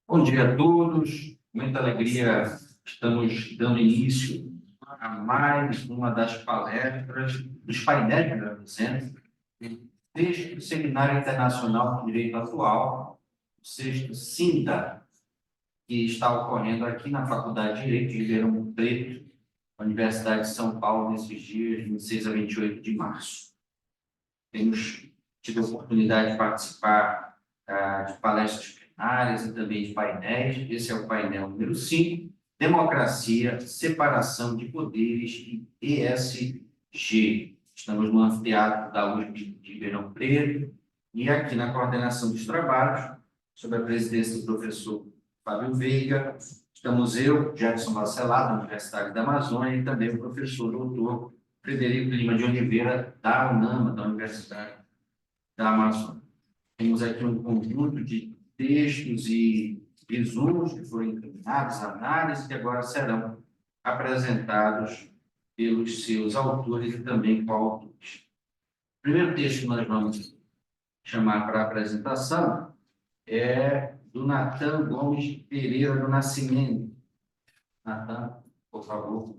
Bom dia a todos, muita alegria. Estamos dando início a mais uma das palestras dos painéis de Beneficência, deste Seminário Internacional de Direito Atual, o sexto SINDA, que está ocorrendo aqui na Faculdade de Direito de Ribeirão Preto, Universidade de São Paulo, nesses dias 26 a 28 de março. Temos tido a oportunidade de participar de palestras plenárias e também de painéis. Esse é o painel número 5, Democracia, Separação de Poderes e ESG. Estamos no anfiteatro da USP de Ribeirão Preto e aqui na coordenação dos trabalhos, sob a presidência do professor Fábio Veiga, estamos eu, Jefferson Bacelar, da Universidade da Amazônia, e também o professor doutor Frederico Lima de Oliveira, da UNAMA, da Universidade da Amazônia. Temos aqui um conjunto de textos e resumos que foram encaminhados à análise, que agora serão apresentados pelos seus autores e também coautores. O primeiro texto que nós vamos chamar para apresentação é do Natan Gomes Pereira do Nascimento. Natan, por favor.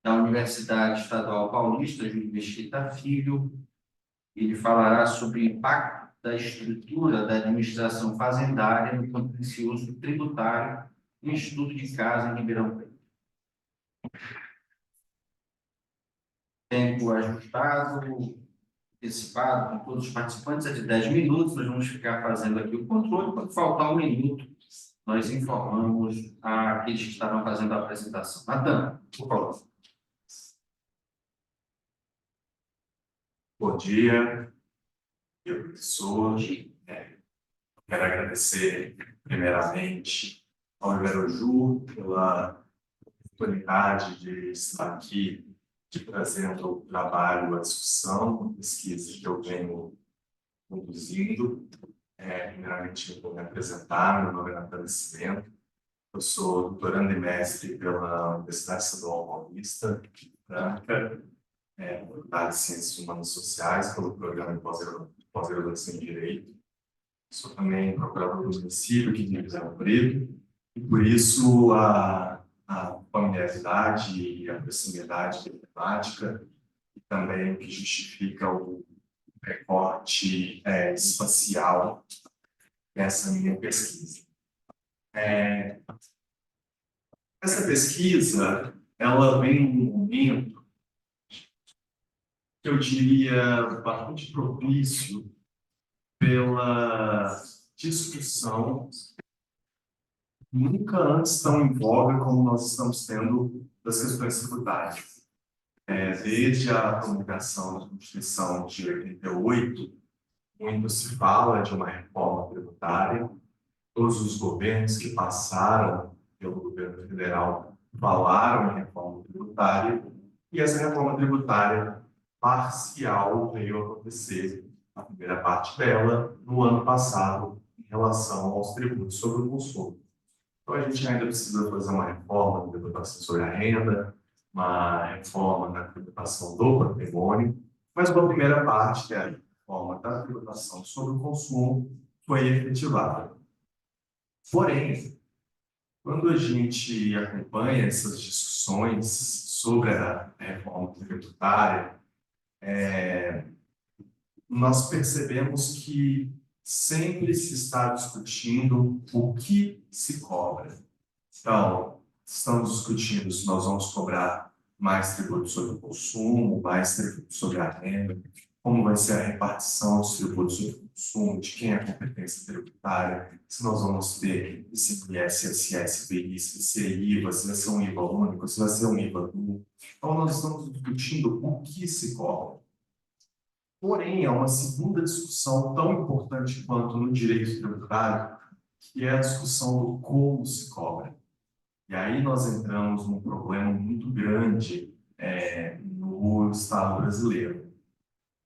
Da Universidade Estadual Paulista, Júlio Mesquita Filho. Ele falará sobre o impacto da estrutura da administração fazendária no contencioso tributário no estudo de caso em Ribeirão Preto. Tempo ajustado, antecipado com todos os participantes, é de 10 minutos. Nós vamos ficar fazendo aqui o controle. Quando faltar um minuto, nós informamos aqueles que estavam fazendo a apresentação. Natan, por favor. Bom dia, professor. Quero agradecer, primeiramente, ao Iberoju pela oportunidade de estar aqui, de trazendo o trabalho, a discussão, a pesquisa que eu venho conduzindo. Primeiramente, eu vou me apresentar. Meu nome é Natan Nascimento. Eu sou doutorando e mestre pela Universidade Estadual Paulista, Franca, Faculdade de Ciências Humanas e Sociais, pelo programa de pós-graduação em Direito. Sou também procurador do município aqui de Ribeirão Preto, e por isso a familiaridade e a proximidade da temática, e também o que justifica o recorte espacial dessa minha pesquisa. Essa pesquisa, ela vem num momento que eu diria bastante propício pela discussão nunca antes tão em voga como nós estamos tendo das questões tributárias. Desde a promulgação da Constituição de 88, muito se fala de uma reforma tributária. Todos os governos que passaram pelo governo federal falaram em reforma tributária, e essa reforma tributária parcial veio a acontecer, a primeira parte dela, no ano passado, em relação aos tributos sobre o consumo. Então, a gente ainda precisa fazer uma reforma na tributação sobre a renda, uma reforma na tributação do patrimônio, mas uma primeira parte, que é a reforma da tributação sobre o consumo, foi efetivada. Porém, quando a gente acompanha essas discussões sobre a reforma tributária, nós percebemos que sempre se está discutindo o que se cobra. Então, estamos discutindo se nós vamos cobrar mais tributo sobre o consumo, mais tributo sobre a renda, como vai ser a repartição dos tributos sobre o consumo, de quem é a competência tributária, se nós vamos ter ICMS, ISS, BIS, IVA, se vai ser um IVA único, se vai ser um IVA duplo. Então, nós estamos discutindo o que se cobra. Porém, há uma segunda discussão tão importante quanto no direito tributário, que é a discussão do como se cobra. E aí nós entramos num problema muito grande no Estado brasileiro.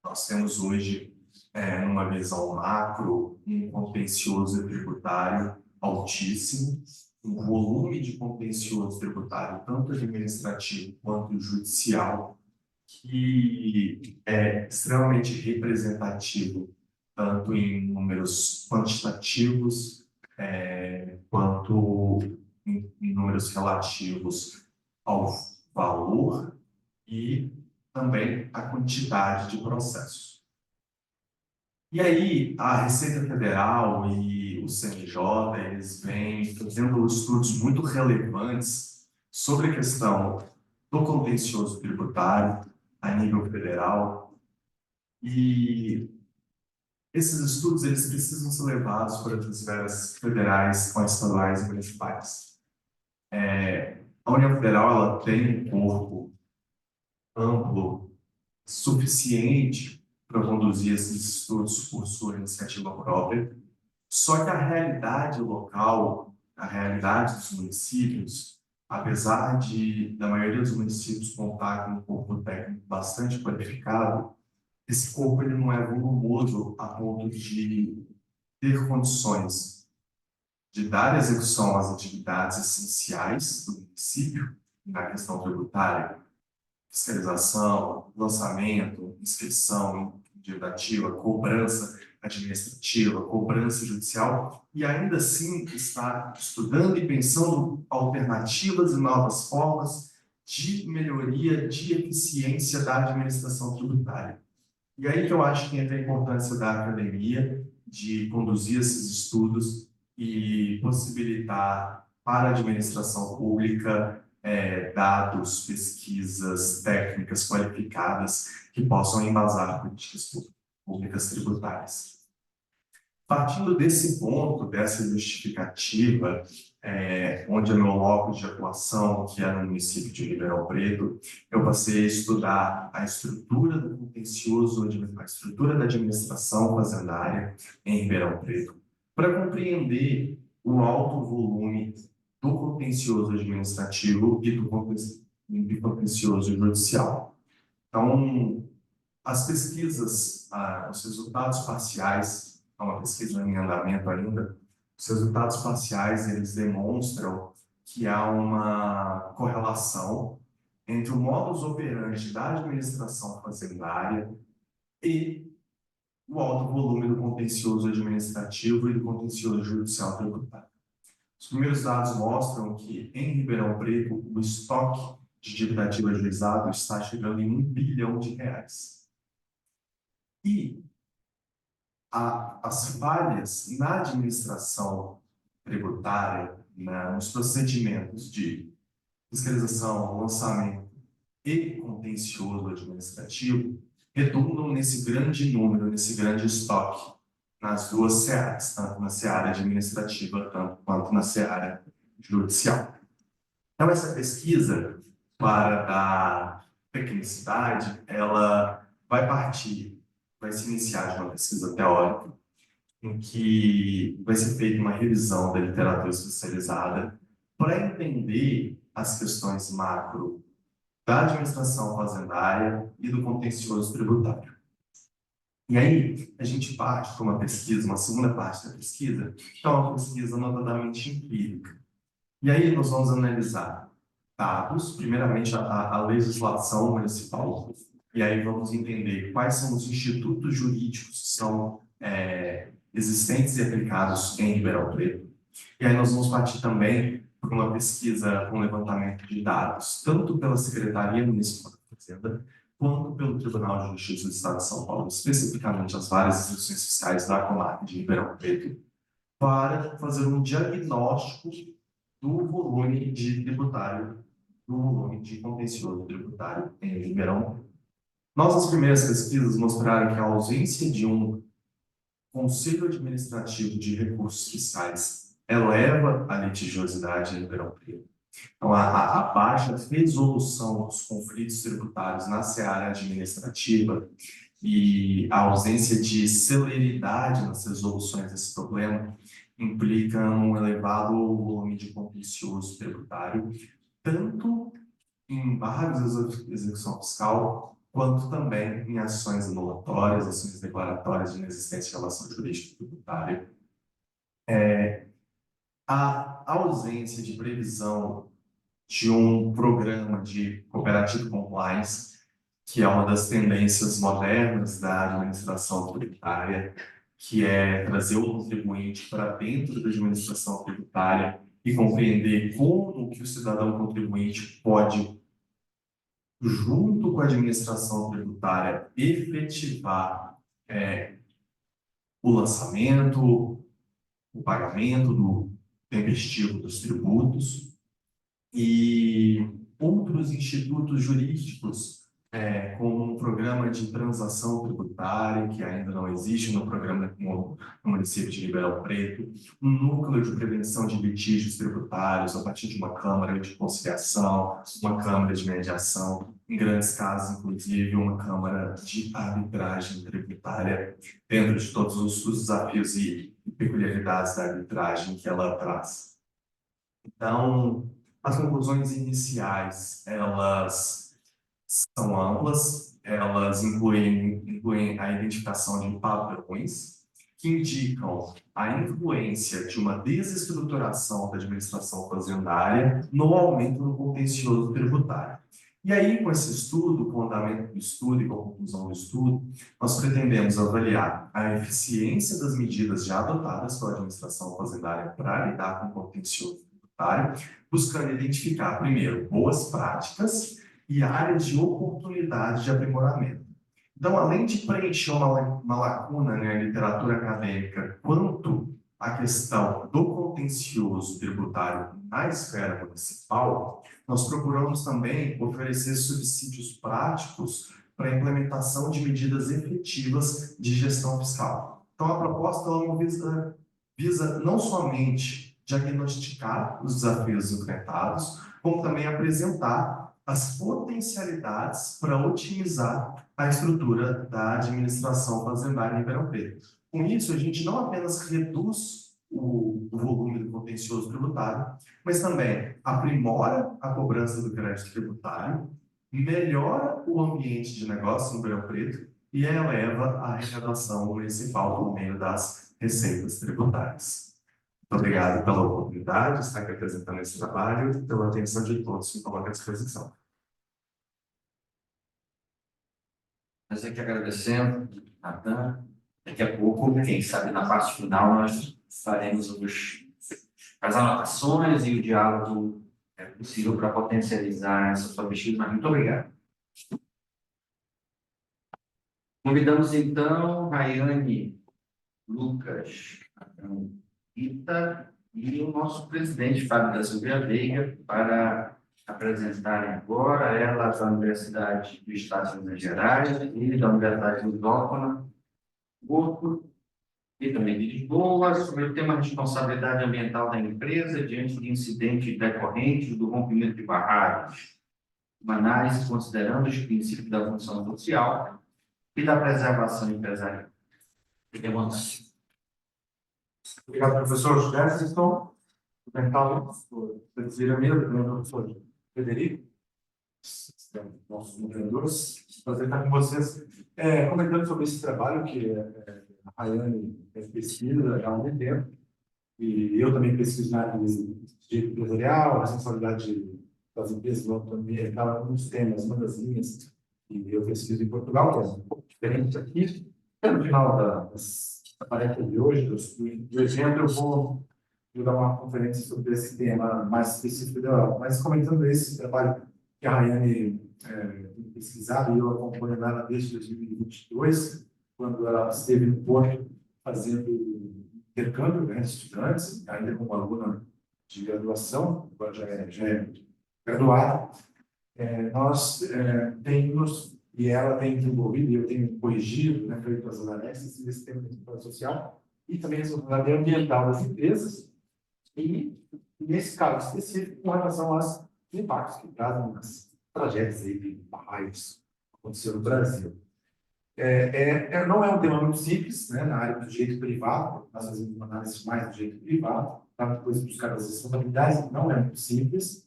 Nós temos hoje, numa visão macro, um contencioso tributário altíssimo, um volume de contencioso tributário, tanto administrativo quanto judicial, que é extremamente representativo tanto em números quantitativos, quanto em números relativos ao valor e também à quantidade de processos. E aí, a Receita Federal e o CNJ, eles vêm fazendo estudos muito relevantes sobre a questão do contencioso tributário a nível federal, e esses estudos eles precisam ser levados para as esferas federais, estaduais e municipais. A União Federal ela tem um corpo amplo suficiente para conduzir esses estudos por sua iniciativa própria, só que a realidade local, a realidade dos municípios, apesar da maioria dos municípios contar com um corpo técnico bastante qualificado, esse corpo ele não é volumoso a ponto de ter condições de dar execução às atividades essenciais do município na questão tributária, fiscalização, lançamento, inscrição derivativa, cobrança administrativa, cobrança judicial, e ainda assim está estudando e pensando alternativas e novas formas de melhoria de eficiência da administração tributária. E aí que eu acho que entra a importância da academia de conduzir esses estudos e possibilitar para a administração pública dados, pesquisas, técnicas qualificadas que possam embasar políticas públicas tributárias. Partindo desse ponto, dessa justificativa, onde é meu locus de atuação, que é no município de Ribeirão Preto, eu passei a estudar a estrutura do contencioso, a estrutura da administração fazendária em Ribeirão Preto, para compreender o alto volume do contencioso administrativo e do contencioso judicial. Então, as pesquisas, os resultados parciais, é uma pesquisa em andamento ainda, os resultados parciais eles demonstram que há uma correlação entre o modus operandi da administração fazendária e o alto volume do contencioso administrativo e do contencioso judicial tributário. Os primeiros dados mostram que, em Ribeirão Preto, o estoque de dívida ativa ajuizado está chegando em R$ 1 bilhão. E as falhas na administração tributária, nos procedimentos de fiscalização, lançamento e contencioso administrativo, redundam nesse grande número, nesse grande estoque, nas duas searas, tanto na seara administrativa quanto na seara judicial. Então, essa pesquisa, para a tecnicidade, ela vai se iniciar de uma pesquisa teórica, em que vai ser feita uma revisão da literatura especializada para entender as questões macro da administração fazendária e do contencioso tributário. E aí, a gente parte para uma pesquisa, uma segunda parte da pesquisa, que é uma pesquisa notadamente empírica. E aí, nós vamos analisar dados, primeiramente a legislação municipal, e aí vamos entender quais são os institutos jurídicos que são existentes e aplicados em Ribeirão Preto. E aí nós vamos partir também para uma pesquisa com levantamento de dados, tanto pela Secretaria Municipal da Fazenda, quanto pelo Tribunal de Justiça do Estado de São Paulo, especificamente as várias instituições fiscais da comarca de Ribeirão Preto, para fazer um diagnóstico do volume de tributário, do volume de contencioso tributário em Ribeirão Preto. Nossas primeiras pesquisas mostraram que a ausência de um Conselho Administrativo de Recursos Fiscais eleva a litigiosidade em Ribeirão Preto. Então, a baixa resolução dos conflitos tributários na seara administrativa e a ausência de celeridade nas resoluções desse problema implica um elevado volume de contencioso tributário, tanto em embargos de execução fiscal, quanto também em ações anulatórias, ações declaratórias de inexistência de relação jurídica tributária. A ausência de previsão de um programa de cooperative compliance, que é uma das tendências modernas da administração tributária, que é trazer o contribuinte para dentro da administração tributária e compreender como que o cidadão contribuinte pode, junto com a administração tributária, efetivar o lançamento, o pagamento do tempestivo dos tributos, e outros institutos jurídicos, como um programa de transação tributária, que ainda não existe no programa no município de Ribeirão Preto, um núcleo de prevenção de litígios tributários a partir de uma câmara de conciliação, uma câmara de mediação, em grandes casos, inclusive, uma câmara de arbitragem tributária, dentro de todos os desafios e peculiaridades da arbitragem que ela traz. Então, as conclusões iniciais, elas são amplas, elas incluem a identificação de padrões que indicam a influência de uma desestruturação da administração fazendária no aumento do contencioso tributário. E aí, com esse estudo, com o andamento do estudo e com a conclusão do estudo, nós pretendemos avaliar a eficiência das medidas já adotadas pela administração fazendária para lidar com o contencioso tributário, buscando identificar, primeiro, boas práticas e áreas de oportunidade de aprimoramento. Então, além de preencher uma lacuna na literatura acadêmica quanto à questão do contencioso tributário na esfera municipal, nós procuramos também oferecer subsídios práticos para a implementação de medidas efetivas de gestão fiscal. Então, a proposta ela visa não somente diagnosticar os desafios enfrentados, como também apresentar as potencialidades para otimizar a estrutura da administração fazendária em Ribeirão Preto. Com isso, a gente não apenas reduz o volume do contencioso tributário, mas também aprimora a cobrança do crédito tributário, melhora o ambiente de negócio em Ribeirão Preto e eleva a arrecadação municipal por meio das receitas tributárias. Muito obrigado pela oportunidade de estar aqui apresentando esse trabalho e pela atenção de todos que coloca à disposição. Nós aqui agradecemos, Natan. Daqui a pouco, quem sabe na parte final, nós faremos as anotações e o diálogo possível para potencializar essa sua pesquisa. Mas muito obrigado. Convidamos, então, Rayane, Lucas, Rita e o nosso presidente, Fábio da Silveira Veiga, para apresentarem agora, ela da Universidade do Estado de Minas Gerais e da Universidade Lusófona, Porto e também de Lisboa, sobre o tema responsabilidade ambiental da empresa diante de incidentes decorrentes do rompimento de barragens, uma análise considerando os princípios da função social e da preservação empresarial. Obrigado, professor José. Então, cumprimentá-lo por dizer a minha, também o professor Frederico, nossos moderadores. Prazer estar com vocês, comentando sobre esse trabalho que a Rayane pesquisa há muito tempo, e eu também pesquiso na área de direito empresarial, responsabilidade das empresas no âmbito ambiental, um dos temas, uma das linhas que eu pesquiso em Portugal, que é um pouco diferente aqui. No final da tarefa de hoje, do evento, eu vou dar uma conferência sobre esse tema mais específico da Europa. Mas comentando esse trabalho que a Rayane tem pesquisado, e eu acompanho ela desde 2022, quando ela esteve no Porto fazendo intercâmbio, né, de estudantes, ainda como aluna de graduação, agora já é graduada. Nós temos, e ela tem desenvolvido, e eu tenho corrigido, né, feito as análises desse tema de responsabilidade social e também a responsabilidade ambiental das empresas, e nesse caso específico, com relação aos impactos que trazem as tragédias aí de barragens que aconteceram no Brasil. Não é um tema muito simples, né, na área do direito privado, nós fazemos uma análise mais do direito privado, para depois buscar as responsabilidades, não é muito simples.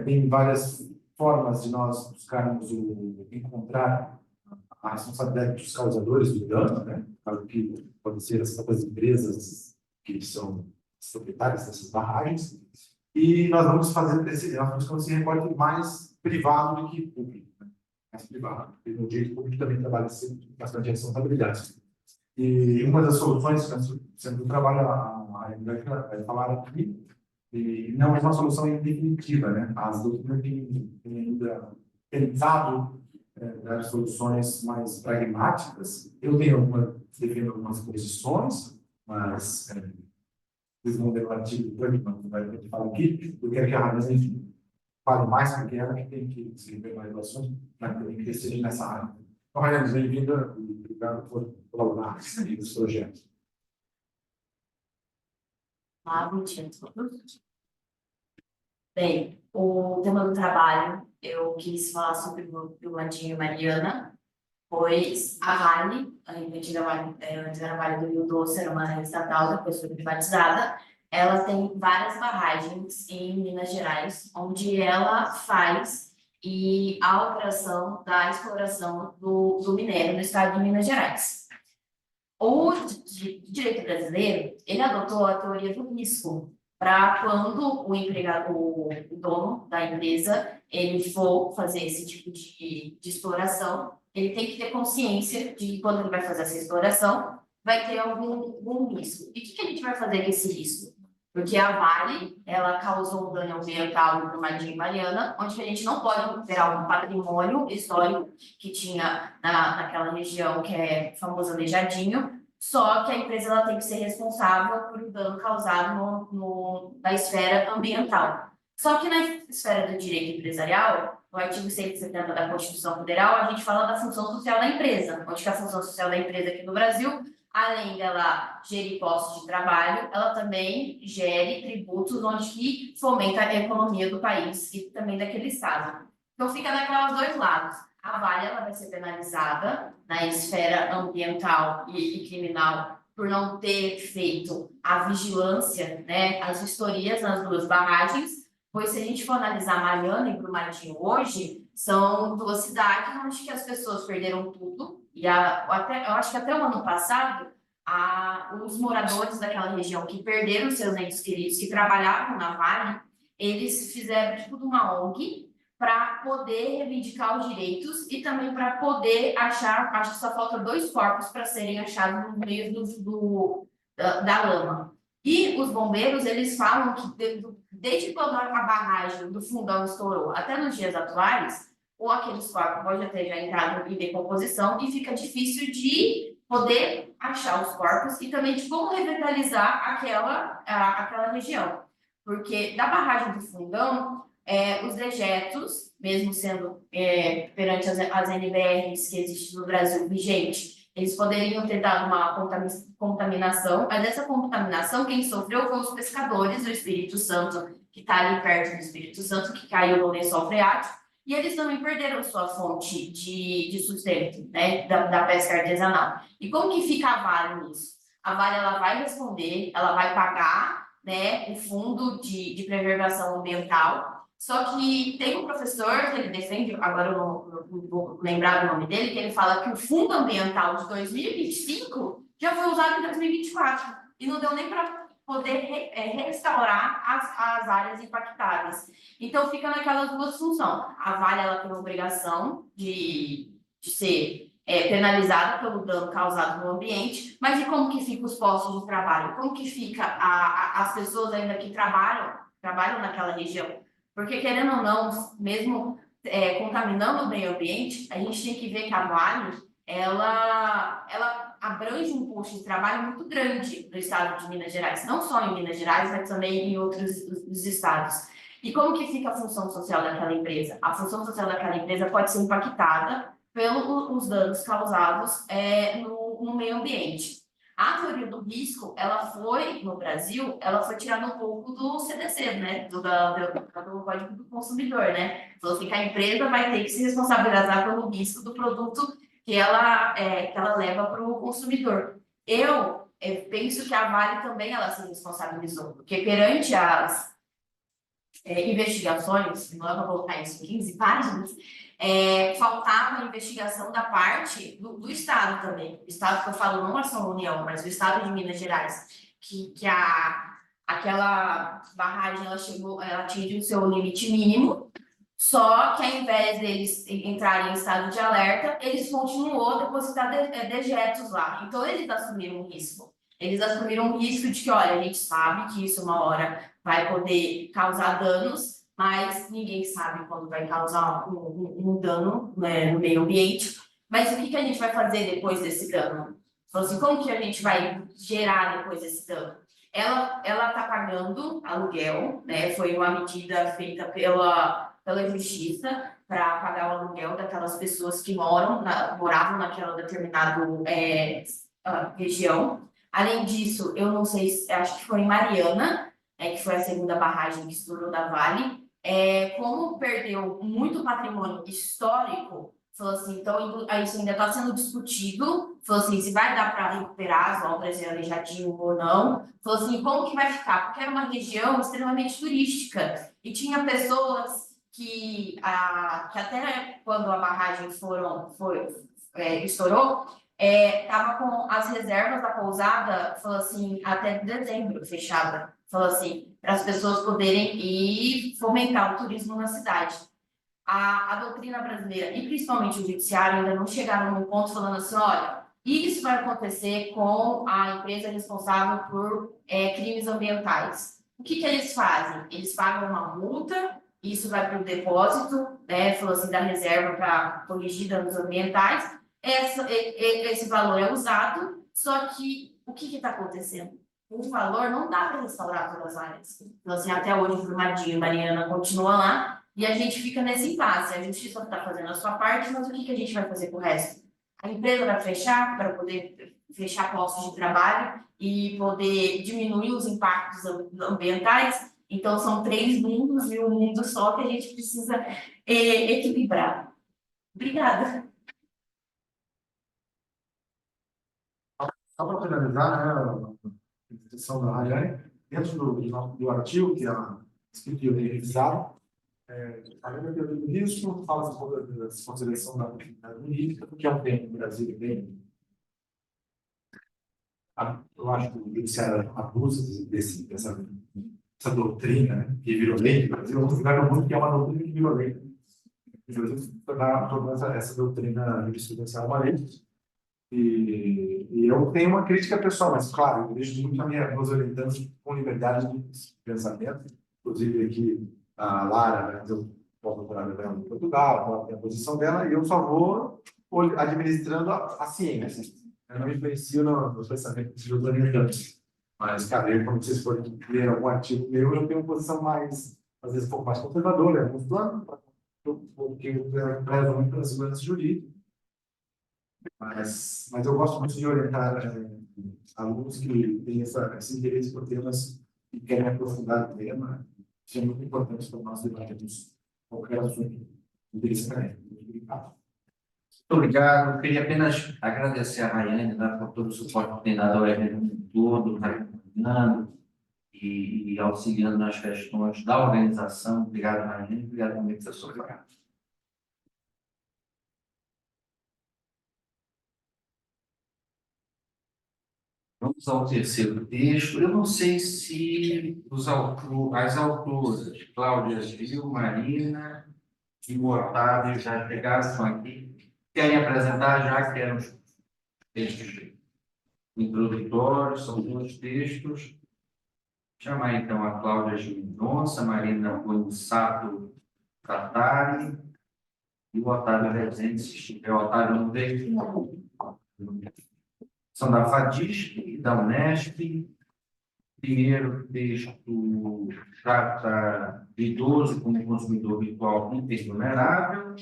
Tem várias formas de nós buscarmos encontrar a responsabilidade dos causadores do dano, né, claro que podem ser as próprias empresas que são proprietárias dessas barragens, e nós vamos fazer nós buscamos esse recorte mais privado do que público, né? Mais privado, porque no direito público também trabalha bastante responsabilidade. E uma das soluções, sempre trabalha a Embreca vai falar aqui, e não é uma solução definitiva, né? As doutrinas têm ainda tentado dar soluções mais pragmáticas. Eu defendo algumas posições, mas eles vão debater depois, não vai falar aqui. Eu quero que a Vanessa, enfim, fale mais, porque ela que tem que desenvolver mais ações, mas também que esteja nessa área. Então, Vanessa, bem-vinda e obrigado por colaborar nesse projeto. Bom dia a todos. Bem, o tema do trabalho, eu quis falar sobre o Ladinho e Mariana, pois a Vale, a antiga Vale, antes era a Vale do Rio Doce, era uma estatal, depois foi privatizada, ela tem várias barragens em Minas Gerais, onde ela faz a operação da exploração do minério no estado de Minas Gerais. O direito brasileiro, ele adotou a teoria do risco para quando o empregado, o dono da empresa, ele for fazer esse tipo de exploração, ele tem que ter consciência de que quando ele vai fazer essa exploração, vai ter algum risco. E o que a gente vai fazer com esse risco? Porque a Vale, ela causou um dano ambiental no Brumadinho e Mariana, onde a gente não pode recuperar um patrimônio histórico que tinha naquela região que é famoso Aleijadinho, só que a empresa ela tem que ser responsável por um dano causado na esfera ambiental. Só que na esfera do direito empresarial, no artigo 170 da Constituição Federal, a gente fala da função social da empresa, onde que a função social da empresa aqui no Brasil, além dela gerir postos de trabalho, ela também gere tributos onde que fomenta a economia do país e também daquele estado. Então fica naquelas dois lados. A Vale ela vai ser penalizada na esfera ambiental e criminal por não ter feito a vigilância, né, as vistorias nas duas barragens, pois se a gente for analisar Mariana e Brumadinho hoje, são duas cidades onde que as pessoas perderam tudo, e eu acho que até o ano passado, os moradores daquela região que perderam seus entes queridos, que trabalhavam na Vale, eles fizeram tipo de uma ONG para poder reivindicar os direitos e também para poder achar, acho que só falta 2 corpos para serem achados no meio da lama. E os bombeiros, eles falam que desde quando a barragem do Fundão estourou até nos dias atuais, ou aqueles corpos podem ter já entrado em decomposição e fica difícil de poder achar os corpos e também de como revitalizar aquela região. Porque da barragem do Fundão, os dejetos, mesmo sendo perante as NBRs que existem no Brasil vigente, eles poderiam ter dado uma contaminação, mas essa contaminação quem sofreu foi os pescadores do Espírito Santo, que está ali perto do Espírito Santo, que caiu no lençol freático, e eles também perderam sua fonte de sustento, né, da pesca artesanal. E como que fica a Vale nisso? A Vale ela vai responder, ela vai pagar, né, o fundo de preservação ambiental. Só que tem um professor que ele defende, agora eu não vou lembrar o nome dele, que ele fala que o fundo ambiental de 2025 já foi usado em 2024 e não deu nem para poder restaurar as áreas impactadas. Então fica naquelas duas funções. A Vale ela tem a obrigação de ser penalizada pelo dano causado no ambiente, mas e como que ficam os postos de trabalho? Como que fica as pessoas ainda que trabalham naquela região? Porque, querendo ou não, mesmo contaminando o meio ambiente, a gente tem que ver que a Vale, ela abrange um posto de trabalho muito grande no estado de Minas Gerais. Não só em Minas Gerais, mas também em outros estados. E como que fica a função social daquela empresa? A função social daquela empresa pode ser impactada pelos danos causados no meio ambiente. A teoria do risco, ela foi, no Brasil, ela foi tirada um pouco do CDC, né? Do Código do Consumidor, né? Falou assim que a empresa vai ter que se responsabilizar pelo risco do produto que ela leva para o consumidor. Eu penso que a Vale também ela se responsabilizou, porque perante as investigações, não é para colocar isso em 15 páginas, faltava a investigação da parte do Estado também. O Estado que eu falo não é só a União, mas o Estado de Minas Gerais, que aquela barragem ela atingiu o seu limite mínimo, Só que ao invés deles entrarem em estado de alerta, eles continuou a depositar dejetos lá. Então, eles assumiram um risco. Eles assumiram um risco de que, olha, a gente sabe que isso uma hora vai poder causar danos, mas ninguém sabe quando vai causar um dano, né, no meio ambiente. Mas o que a gente vai fazer depois desse dano? Então, assim, como que a gente vai gerar depois desse dano? Ela está pagando aluguel, né? Foi uma medida feita pela justiça para pagar o aluguel daquelas pessoas que moravam naquela determinada região. Além disso, eu não sei, acho que foi em Mariana, que foi a segunda barragem que estourou da Vale, como perdeu muito patrimônio histórico, falou assim, então isso ainda está sendo discutido, falou assim, se vai dar para recuperar as obras de Aleijadinho ou não, falou assim, como que vai ficar? Porque era uma região extremamente turística e tinha pessoas que até quando a barragem estourou, estava com as reservas da pousada, falou assim, até dezembro fechada, falou assim, para as pessoas poderem ir fomentar o turismo na cidade. A doutrina brasileira e principalmente o judiciário ainda não chegaram num ponto falando assim, olha, isso vai acontecer com a empresa responsável por crimes ambientais. O que eles fazem? Eles pagam uma multa, isso vai para o depósito, né, falou assim, da reserva para corrigir danos ambientais. Esse valor é usado, só que o que está acontecendo? O valor não dá para restaurar todas as áreas. Então, assim, até hoje o Brumadinho e Mariana continua lá, e a gente fica nesse impasse. A justiça está fazendo a sua parte, mas o que a gente vai fazer com o resto? A empresa vai fechar para poder fechar postos de trabalho e poder diminuir os impactos ambientais. Então, são três mundos e um mundo só que a gente precisa equilibrar. Obrigada. Só para finalizar, né, a descrição da Rayane, dentro do artigo que é escrito e revisado, a lei teoria do risco fala um pouco da consideração da atividade jurídica, porque é um tema no Brasil bem. Eu acho que o judiciário abusa dessa doutrina, né, que virou lei. No Brasil, vamos lugar no mundo que é uma doutrina que virou lei. O Brasil tornou essa doutrina jurisprudencial uma lei. E eu tenho uma crítica pessoal, mas, claro, eu vejo muito meus orientantes com liberdade de pensamento, inclusive aqui a Lara, né, eu posso doutorado dela em Portugal, ela tem a posição dela, e eu só vou administrando a ciência. Eu não influencio nos pensamentos dos orientantes. Mas, cara, quando vocês forem ler algum artigo meu, eu tenho uma posição mais, às vezes, um pouco mais conservadora, alguns planos, porque eu prezo muito pela segurança jurídica. Mas eu gosto muito de orientar alunos que têm esse interesse por temas e querem aprofundar o tema. Isso é muito importante para nós debatermos qualquer assunto de interesse acadêmico. Muito obrigado. Muito obrigado. Eu queria apenas agradecer a Rayane, né, por todo o suporte que tem dado ao evento todo, tá acompanhando e auxiliando nas questões da organização. Obrigado, Rayane. Obrigado também, professor. Vamos ao terceiro texto. Eu não sei se as autoras, Cláudia Gil, Marina e o Otávio já chegaram aqui. Querem apresentar, já que eram os textos introdutórios, são dois textos. Chamar então a Cláudia Gil Mendonça, Marina Sato Catari e o Otávio Rezende, se estiver. O Otávio não veio. São da FADISP e da Unesp. Primeiro texto trata de idoso como consumidor virtual hipervulnerável,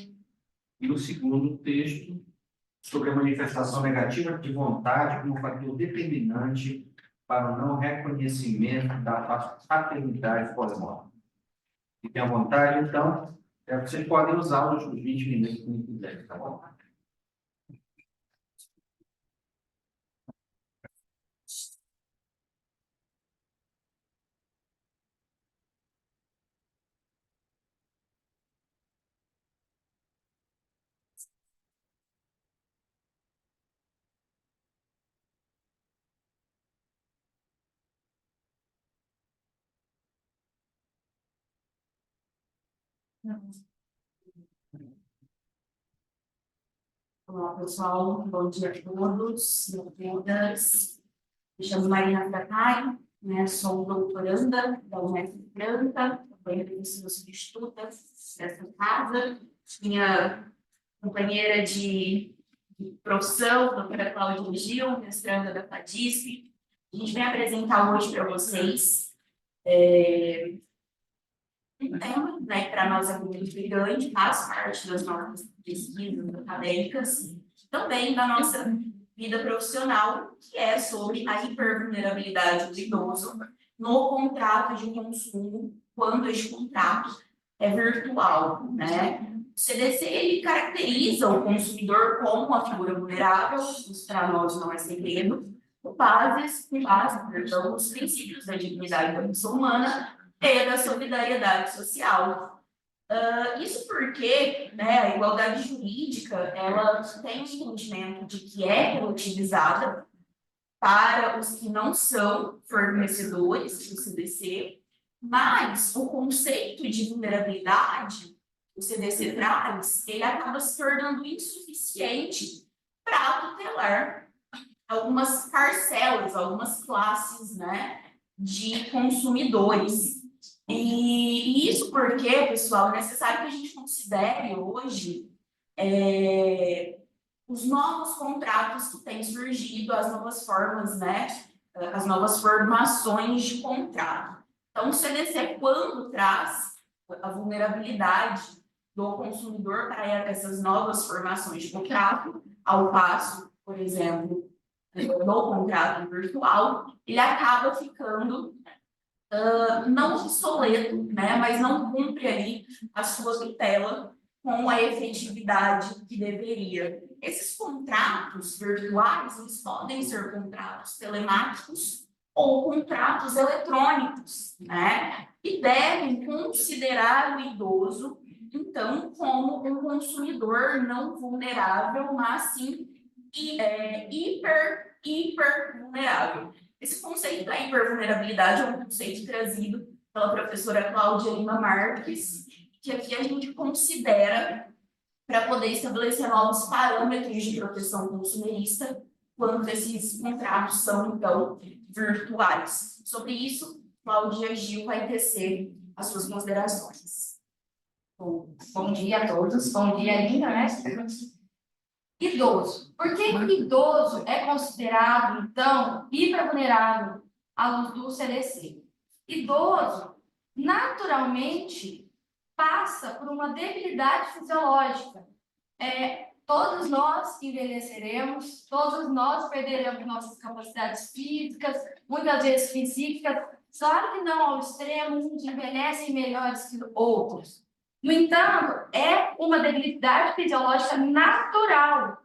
e o segundo texto sobre a manifestação negativa de vontade como fator determinante para o não reconhecimento da paternidade pós-morte. Fiquem à vontade, então, vocês podem usar os 20 minutos que quiserem, tá bom? Olá, pessoal. Bom dia a todos e a todas. Me chamo Marina Fratai, né? Sou doutoranda da Unesp Franca, também professora substituta dessa casa. Minha companheira de profissão, doutora Cláudia Gil, mestranda da FADISP. A gente vem apresentar hoje para vocês um tema, né, que para nós é muito importante, faz parte das nossas pesquisas acadêmicas, também da nossa vida profissional, que é sobre a hipervulnerabilidade do idoso no contrato de consumo, quando este contrato é virtual, né? O CDC, ele caracteriza o consumidor como uma figura vulnerável, isso para nós não é segredo, com base, perdão, nos princípios da dignidade da pessoa humana e da solidariedade social. Isso porque, né, a igualdade jurídica, ela tem um entendimento de que é relativizada para os que não são fornecedores do CDC, mas o conceito de vulnerabilidade que o CDC traz, ele acaba se tornando insuficiente para tutelar algumas parcelas, algumas classes, né, de consumidores. E isso porque, pessoal, é necessário que a gente considere hoje os novos contratos que têm surgido, as novas formas, né, as novas formações de contrato. Então, o CDC, quando traz a vulnerabilidade do consumidor para essas novas formações de contrato, ao passo, por exemplo, no contrato virtual, ele acaba ficando não obsoleto, né, mas não cumpre ali a sua tutela com a efetividade que deveria. Esses contratos virtuais, eles podem ser contratos telemáticos ou contratos eletrônicos, né, e devem considerar o idoso, então, como um consumidor não vulnerável, mas sim hiper vulnerável. Esse conceito da hipervulnerabilidade é um conceito trazido pela professora Cláudia Lima Marques, que aqui a gente considera para poder estabelecer novos parâmetros de proteção consumerista quando esses contratos são, então, virtuais. Sobre isso, Cláudia Gil vai tecer as suas considerações. Bom dia a todos, bom dia ainda, né? Idoso. Por que o idoso é considerado, então, hipervulnerável à luz do CDC? Idoso, naturalmente, passa por uma debilidade fisiológica. Todos nós envelheceremos, todos nós perderemos nossas capacidades físicas, muitas vezes psíquicas. Claro que não ao extremo, uns envelhecem melhores que outros. No entanto, é uma debilidade fisiológica natural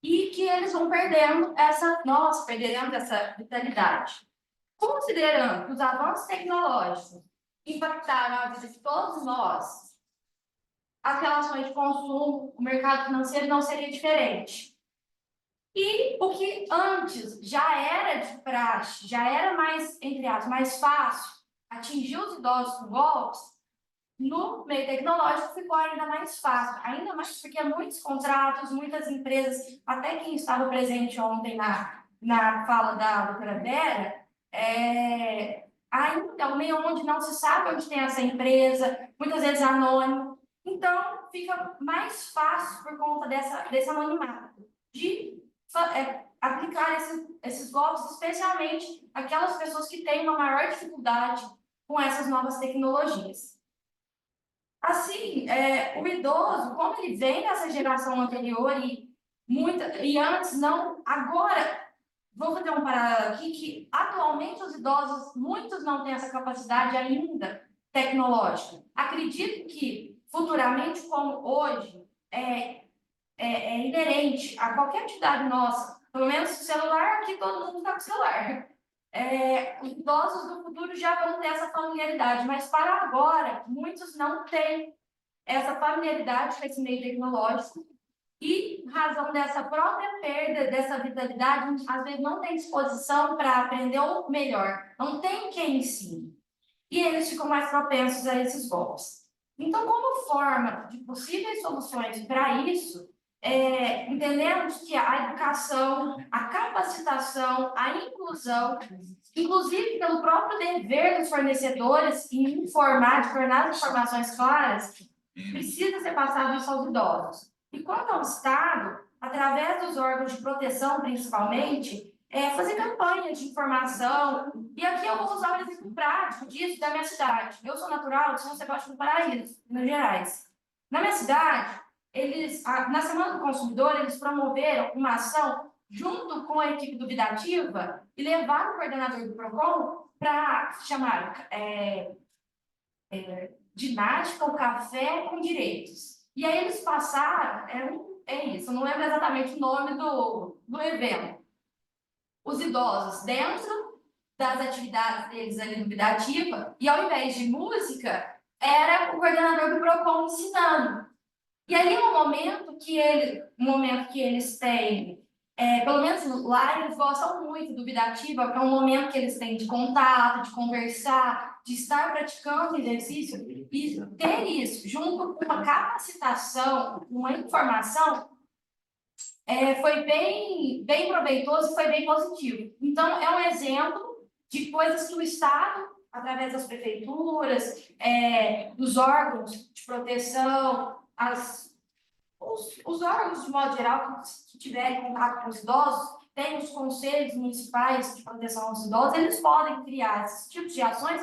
e que eles vão perderemos essa vitalidade. Considerando que os avanços tecnológicos impactaram a vida de todos nós, as relações de consumo, o mercado financeiro não seria diferente. E o que antes já era de praxe, já era mais, entre aspas, mais fácil atingir os idosos com golpes, no meio tecnológico ficou ainda mais fácil, ainda mais porque muitos contratos, muitas empresas, até quem estava presente ontem na fala da doutora Vera, ainda é um meio onde não se sabe onde tem essa empresa, muitas vezes anônimo, então fica mais fácil por conta desse anonimato, de aplicar esses golpes, especialmente aquelas pessoas que têm uma maior dificuldade com essas novas tecnologias. Assim, o idoso, como ele vem dessa geração anterior e antes não, agora, vou fazer um paralelo aqui, que atualmente os idosos, muitos não têm essa capacidade ainda tecnológica. Acredito que futuramente, como hoje, é inerente a qualquer atividade nossa, pelo menos o celular, aqui todo mundo está com celular. Os idosos do futuro já vão ter essa familiaridade, mas para agora, muitos não têm essa familiaridade com esse meio tecnológico e, razão dessa própria perda, dessa vitalidade, às vezes não tem disposição para aprender o melhor, não tem quem ensine. E eles ficam mais propensos a esses golpes. Então, como forma de possíveis soluções para isso, entendemos que a educação, a capacitação, a inclusão, inclusive pelo próprio dever dos fornecedores em informar, de tornar as informações claras, precisa ser passado isso aos idosos. E quanto ao Estado, através dos órgãos de proteção, principalmente, fazer campanhas de informação. E aqui eu vou usar um exemplo prático disso da minha cidade. Eu sou natural de São Sebastião do Paraíso, Minas Gerais. Na minha cidade, na Semana do Consumidor, eles promoveram uma ação junto com a equipe duvidativa e levaram o coordenador do PROCON para chamar Ginástica, o Café com Direitos. E aí eles passaram, eu não lembro exatamente o nome do evento. Os idosos dentro das atividades deles ali no Vidativa, e ao invés de música, era o coordenador do PROCON ensinando. E ali é um momento que eles têm, pelo menos lá eles gostam muito do Vidativa, porque é um momento que eles têm de contato, de conversar, de estar praticando exercício, e ter isso junto com uma capacitação, uma informação, foi bem proveitoso e foi bem positivo. Então, é um exemplo de coisas que o Estado, através das prefeituras, dos órgãos de proteção, os órgãos, de modo geral, que tiverem contato com os idosos, tem os conselhos municipais de proteção aos idosos, eles podem criar esses tipos de ações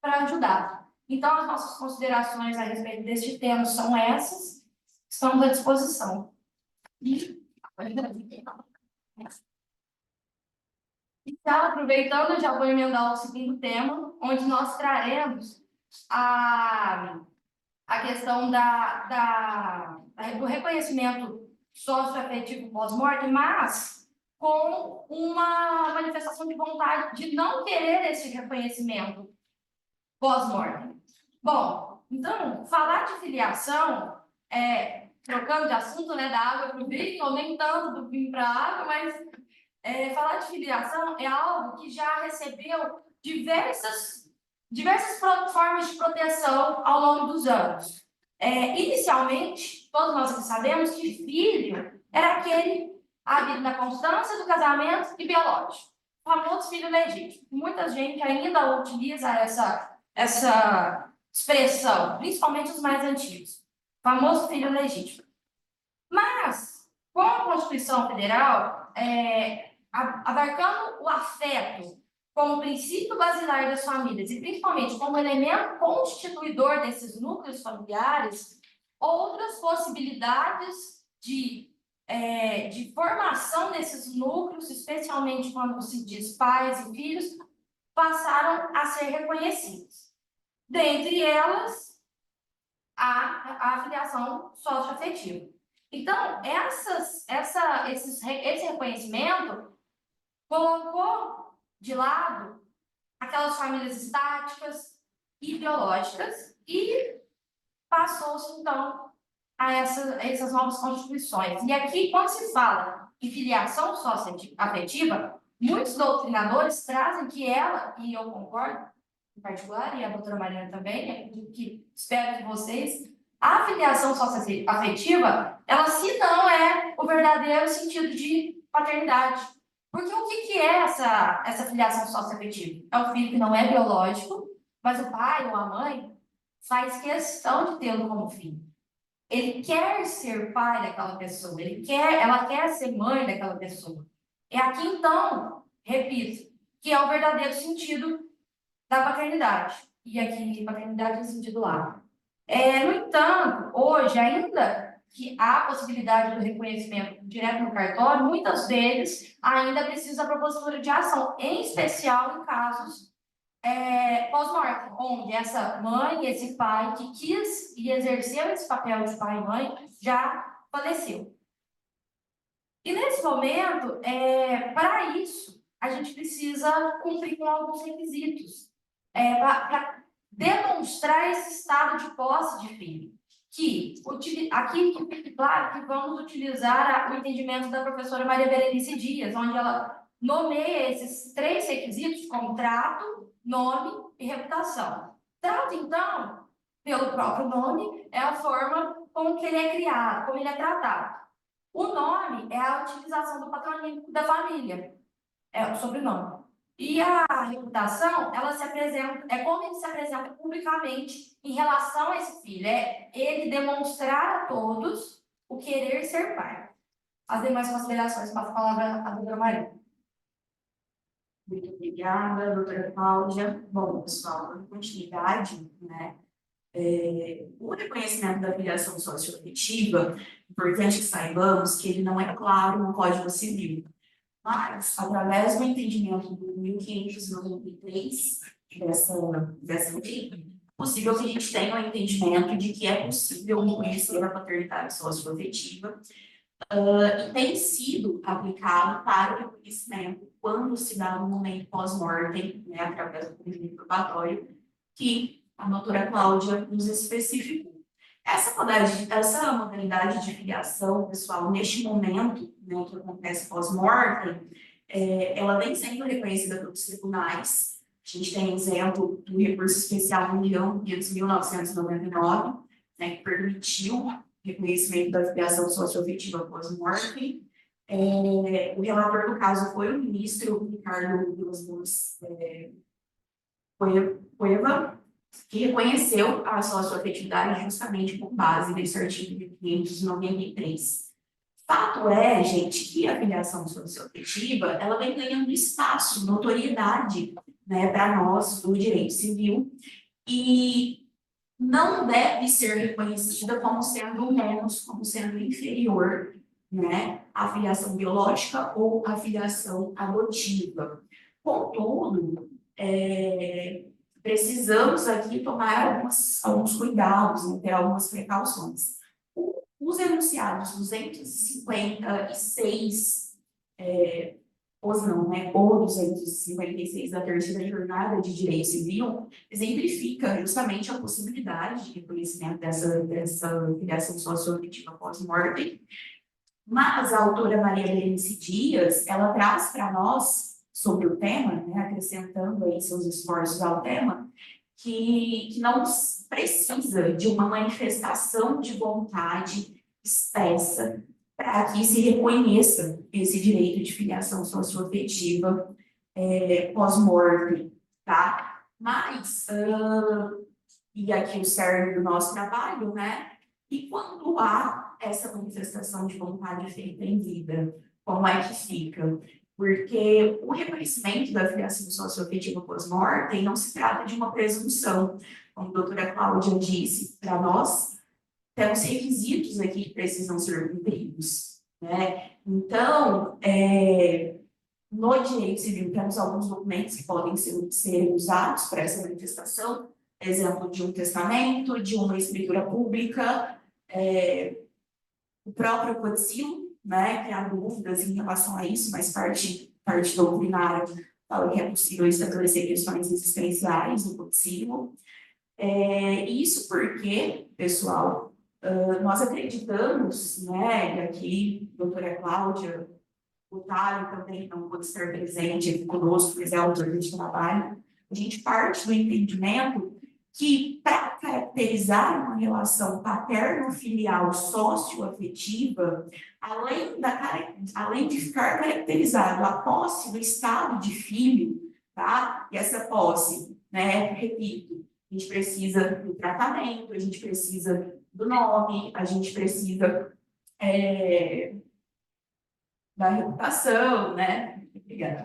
para ajudar. Então, as nossas considerações a respeito deste tema são essas, estamos à disposição. Então, aproveitando, já vou emendar o segundo tema, onde nós traremos a questão do reconhecimento socioafetivo pós-morte, mas com uma manifestação de vontade de não querer esse reconhecimento pós-morte. Bom, então, falar de filiação, trocando de assunto, né, da água para o vinho, ou nem tanto do vinho para a água, mas falar de filiação é algo que já recebeu diversas formas de proteção ao longo dos anos. Inicialmente, todos nós aqui sabemos que filho era aquele havido na constância do casamento e biológico, o famoso filho legítimo. Muita gente ainda utiliza essa expressão, principalmente os mais antigos, famoso filho legítimo. Mas, com a Constituição Federal, abarcando o afeto como princípio basilar das famílias e principalmente como elemento constituidor desses núcleos familiares, outras possibilidades de formação desses núcleos, especialmente quando se diz pais e filhos, passaram a ser reconhecidas. Dentre elas, a filiação socioafetiva. Então, esse reconhecimento colocou de lado aquelas famílias estáticas e biológicas e passou-se, então, a essas novas constituições. E aqui, quando se fala em filiação socioafetiva, muitos doutrinadores trazem que ela, e eu concordo, em particular, e a doutora Mariana também, que espero que vocês, a filiação socioafetiva, ela se não é o verdadeiro sentido de paternidade. Porque o que é essa filiação socioafetiva? É um filho que não é biológico, mas o pai ou a mãe faz questão de tê-lo como filho. Ele quer ser pai daquela pessoa, ela quer ser mãe daquela pessoa. É aqui, então, repito, que é o verdadeiro sentido da paternidade. E aqui, paternidade no sentido lá. No entanto, hoje, ainda que há possibilidade do reconhecimento direto no cartório, muitas vezes ainda precisa da propositura de ação, em especial em casos pós-morte, onde essa mãe, esse pai que quis e exerceu esse papel de pai e mãe já faleceu. E nesse momento, para isso, a gente precisa cumprir com alguns requisitos para demonstrar esse estado de posse de filho. Aqui fica claro que vamos utilizar o entendimento da professora Maria Berenice Dias, onde ela nomeia esses 3 requisitos como trato, nome e reputação. Trato, então, pelo próprio nome, é a forma com que ele é criado, como ele é tratado. O nome é a utilização do patronímico da família, é o sobrenome. E a reputação, ela se apresenta, é como ele se apresenta publicamente em relação a esse filho, é ele demonstrar a todos o querer ser pai. As demais considerações, passo a palavra à doutora Maria. Muito obrigada, doutora Cláudia. Bom, pessoal, dando continuidade, né? O reconhecimento da filiação socioafetiva, importante que saibamos que ele não é claro no Código Civil, mas, através do entendimento do 1593 dessa lei, é possível que a gente tenha um entendimento de que é possível reconhecer a paternidade socioafetiva, e tem sido aplicado para o reconhecimento quando se dá no momento pós-mortem, né, através do conjunto probatório, que a doutora Cláudia nos especificou. Essa modalidade de filiação, pessoal, neste momento, né, que acontece pós-mortem, ela vem sendo reconhecida pelos tribunais. A gente tem exemplo do recurso especial 1.500.999, né, que permitiu reconhecimento da filiação socioafetiva pós-morte. O relator do caso foi o ministro Ricardo Vilas Boas Cueva, que reconheceu a socioafetividade justamente com base nesse artigo 593. Fato é, gente, que a filiação socioafetiva, ela vem ganhando espaço, notoriedade, né, para nós do direito civil, e não deve ser reconhecida como sendo menos, como sendo inferior, né, à filiação biológica ou à filiação adotiva. Contudo, precisamos aqui tomar alguns cuidados, né, ter algumas precauções. Os enunciados 256, ou 256 da terceira jornada de direito civil, exemplifica justamente a possibilidade de reconhecimento dessa filiação socioafetiva pós-mortem, mas a autora Maria Berenice Dias, ela traz para nós, sobre o tema, né, acrescentando aí seus esforços ao tema, que não precisa de uma manifestação de vontade expressa para que se reconheça esse direito de filiação socioafetiva pós-morte, tá? Mas, e aqui o cerne do nosso trabalho, né? E quando há essa manifestação de vontade feita em vida, como é que fica? Porque o reconhecimento da filiação socioafetiva pós-morte não se trata de uma presunção, como a doutora Cláudia disse para nós, temos requisitos aqui que precisam ser cumpridos, né? Então, no direito civil, temos alguns documentos que podem ser usados para essa manifestação, exemplo de um testamento, de uma escritura pública, o próprio codicilo, né, que há dúvidas em relação a isso, mas parte doutrinária fala que é possível estabelecer questões existenciais no codicilo. Isso porque, pessoal, nós acreditamos, né, e aqui a doutora Cláudia, o Otávio também não pôde estar presente aqui conosco, mas é autor deste trabalho, a gente parte do entendimento que, para caracterizar uma relação paterno-filial socioafetiva, além de ficar caracterizado a posse do estado de filho, tá? E essa posse, né, repito, a gente precisa do tratamento, a gente precisa do nome, a gente precisa da reputação, né? Obrigada.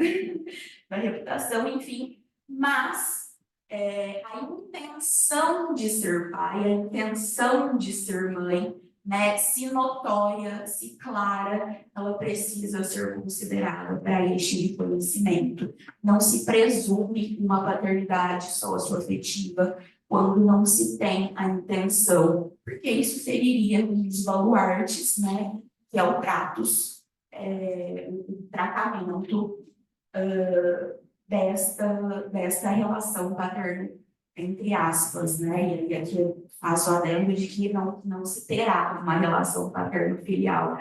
Da reputação, enfim, mas a intenção de ser pai, a intenção de ser mãe, né, se notória, se clara, ela precisa ser considerada para este reconhecimento. Não se presume uma paternidade socioafetiva quando não se tem a intenção, porque isso feriria um dos baluartes, né, que é o tratus, o tratamento desta relação paterna, entre aspas, né? E aqui eu faço adendo de que não se terá uma relação paterno-filial.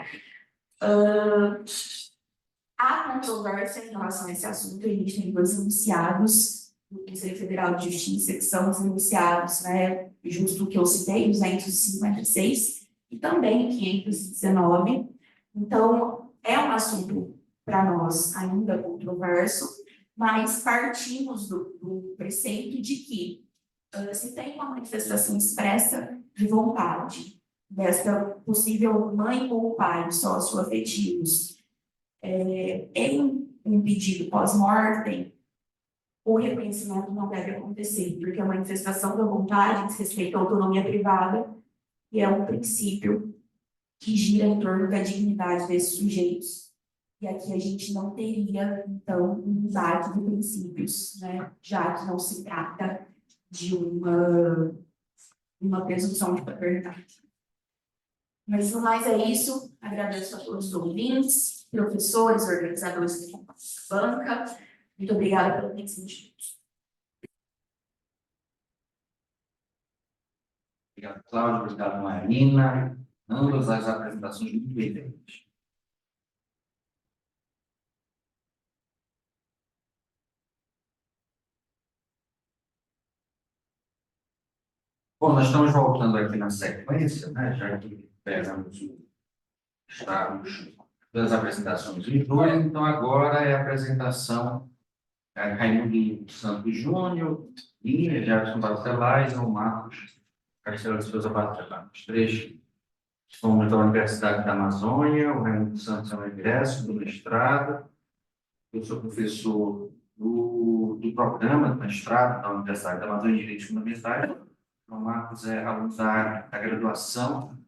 Há controvérsia em relação a esse assunto, a gente tem dois enunciados, do Conselho Federal de Justiça, que são os enunciados, né, justo que eu citei, 256, e também 519. Então, é um assunto para nós ainda controverso, mas partimos do preceito de que se tem uma manifestação expressa de vontade desta possível mãe ou pai socioafetivos em um pedido pós-mortem, o reconhecimento não deve acontecer, porque a manifestação da vontade diz respeito à autonomia privada e é um princípio que gira em torno da dignidade desses sujeitos. E aqui a gente não teria, então, um embate de princípios, né? Já que não se trata de uma presunção de paternidade. Mas, no mais, é isso. Agradeço a todos os ouvintes, professores, organizadores da banca. Muito obrigada pela atenção de todos. Obrigado, Cláudio. Obrigado, Marina. Ambas as apresentações muito bem feitas. Bom, nós estamos voltando aqui na sequência, né, já que pegamos estamos das apresentações de dois, então agora é a apresentação Raimundo Santos Júnior, Linha, Jefferson Barcelar e João Marcos Castelo de Souza Barcelar. Os três somos da Universidade da Amazônia, o Raimundo Santos é um egresso do mestrado, eu sou professor do programa do mestrado da Universidade da Amazônia de Direitos Fundamentais. O Marcos é aluno da graduação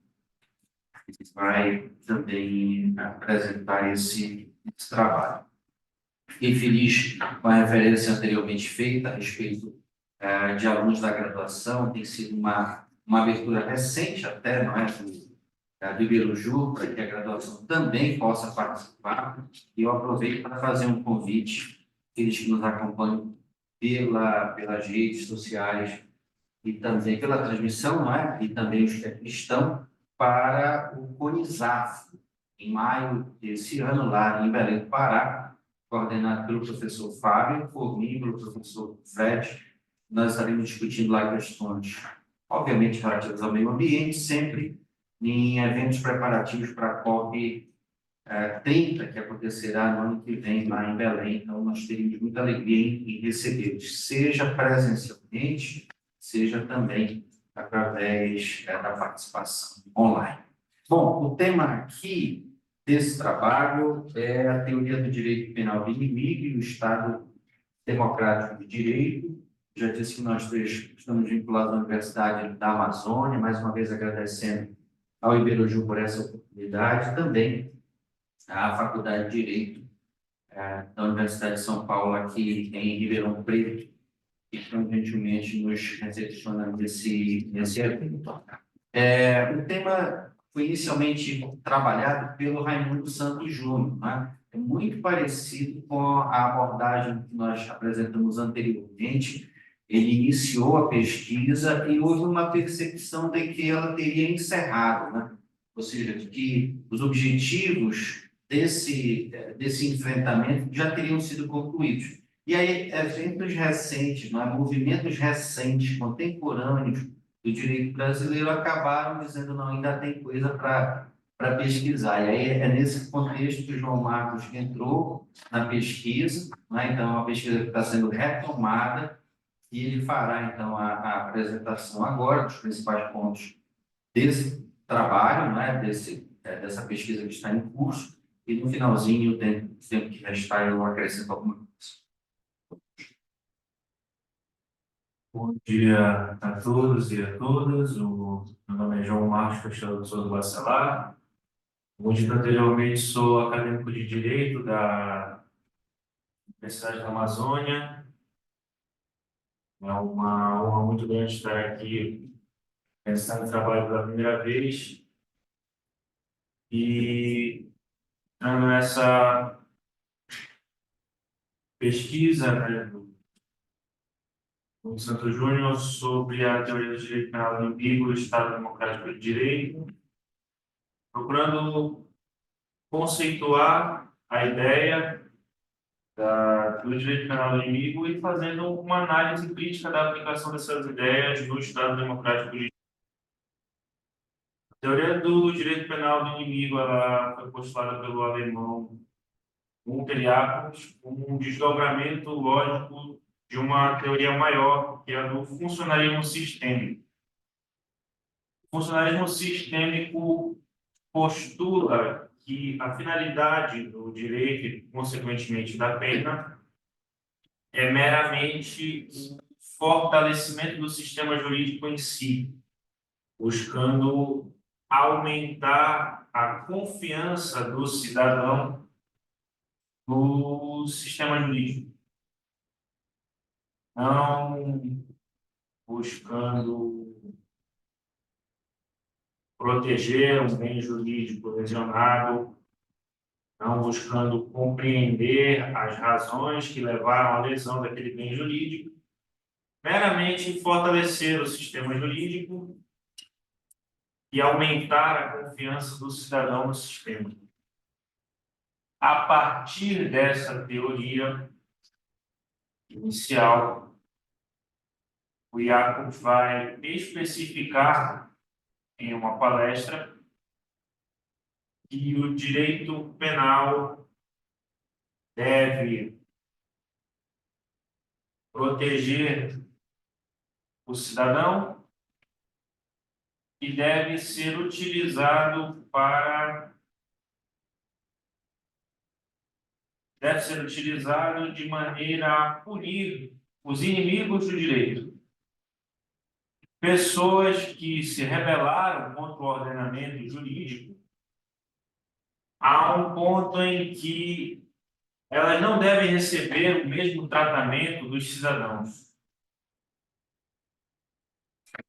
e vai também apresentar esse trabalho. Fiquei feliz com a referência anteriormente feita a respeito de alunos da graduação, tem sido uma abertura recente até, não é, do Iberuju, para que a graduação também possa participar, e eu aproveito para fazer um convite, aqueles que nos acompanham pelas redes sociais, e também pela transmissão, não é? E também os que aqui estão, para o CONISAF, em maio desse ano, lá em Belém do Pará, coordenado pelo professor Fábio, por mim, pelo professor Fred. Nós estaremos discutindo lá questões, obviamente, relativas ao meio ambiente, sempre em eventos preparativos para a COP 30, que acontecerá no ano que vem, lá em Belém. Então, nós teremos muita alegria em recebê-los, seja presencialmente, seja também através da participação online. Bom, o tema aqui desse trabalho é a teoria do direito penal do inimigo e o Estado democrático de direito. Já disse que nós três estamos vinculados à Universidade da Amazônia, mais uma vez agradecendo ao Iberuju por essa oportunidade, também à Faculdade de Direito da Universidade de São Paulo, aqui em Ribeirão Preto, que tão gentilmente nos recepcionando nesse evento. O tema foi inicialmente trabalhado pelo Raimundo Santos Júnior, né? É muito parecido com a abordagem que nós apresentamos anteriormente. Ele iniciou a pesquisa e houve uma percepção de que ela teria encerrado, né? Ou seja, de que os objetivos desse enfrentamento já teriam sido concluídos. E aí, eventos recentes, não é? Movimentos recentes, contemporâneos do direito brasileiro acabaram dizendo, não, ainda tem coisa para pesquisar. E aí é nesse contexto que o João Marcos entrou na pesquisa, né? Então, é uma pesquisa que está sendo retomada, e ele fará, então, a apresentação agora dos principais pontos desse trabalho, né? Dessa pesquisa que está em curso, e no finalzinho, o tempo que restar, eu acrescento alguma coisa. Bom dia a todos e a todas. Meu nome é João Marcos Castelo de Souza Barcelar. Como dito anteriormente, sou acadêmico de Direito da Universidade da Amazônia. É uma honra muito grande estar aqui pensando no trabalho pela primeira vez e entrando nessa pesquisa, né, do Santos Júnior sobre a teoria do direito penal do inimigo e o Estado democrático de direito, procurando conceituar a ideia do direito penal do inimigo e fazendo uma análise crítica da aplicação dessas ideias no Estado Democrático de Direito. A teoria do direito penal do inimigo ela foi postulada pelo alemão Gunther Jacobs como um desdobramento lógico de uma teoria maior, que é a do funcionalismo sistêmico. O funcionalismo sistêmico postula que a finalidade do direito e, consequentemente, da pena é meramente o fortalecimento do sistema jurídico em si, buscando aumentar a confiança do cidadão no sistema jurídico, não buscando proteger um bem jurídico lesionado, não buscando compreender as razões que levaram à lesão daquele bem jurídico, meramente fortalecer o sistema jurídico e aumentar a confiança do cidadão no sistema. A partir dessa teoria inicial, o Jacob vai especificar em uma palestra que o direito penal deve proteger o cidadão e deve ser utilizado de maneira a punir os inimigos do direito. Pessoas que se rebelaram contra o ordenamento jurídico, há um ponto em que elas não devem receber o mesmo tratamento dos cidadãos.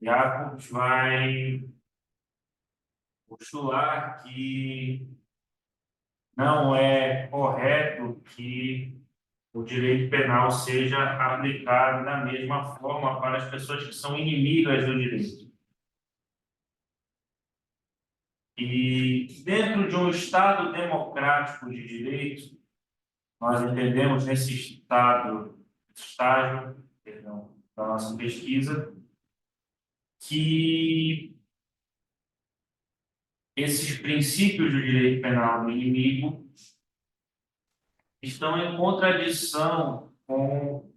Jacobs vai postular que não é correto que o direito penal seja aplicado da mesma forma para as pessoas que são inimigas do direito. E dentro de um Estado democrático de direito, nós entendemos nesse estágio da nossa pesquisa, que esses princípios do direito penal do inimigo estão em contradição com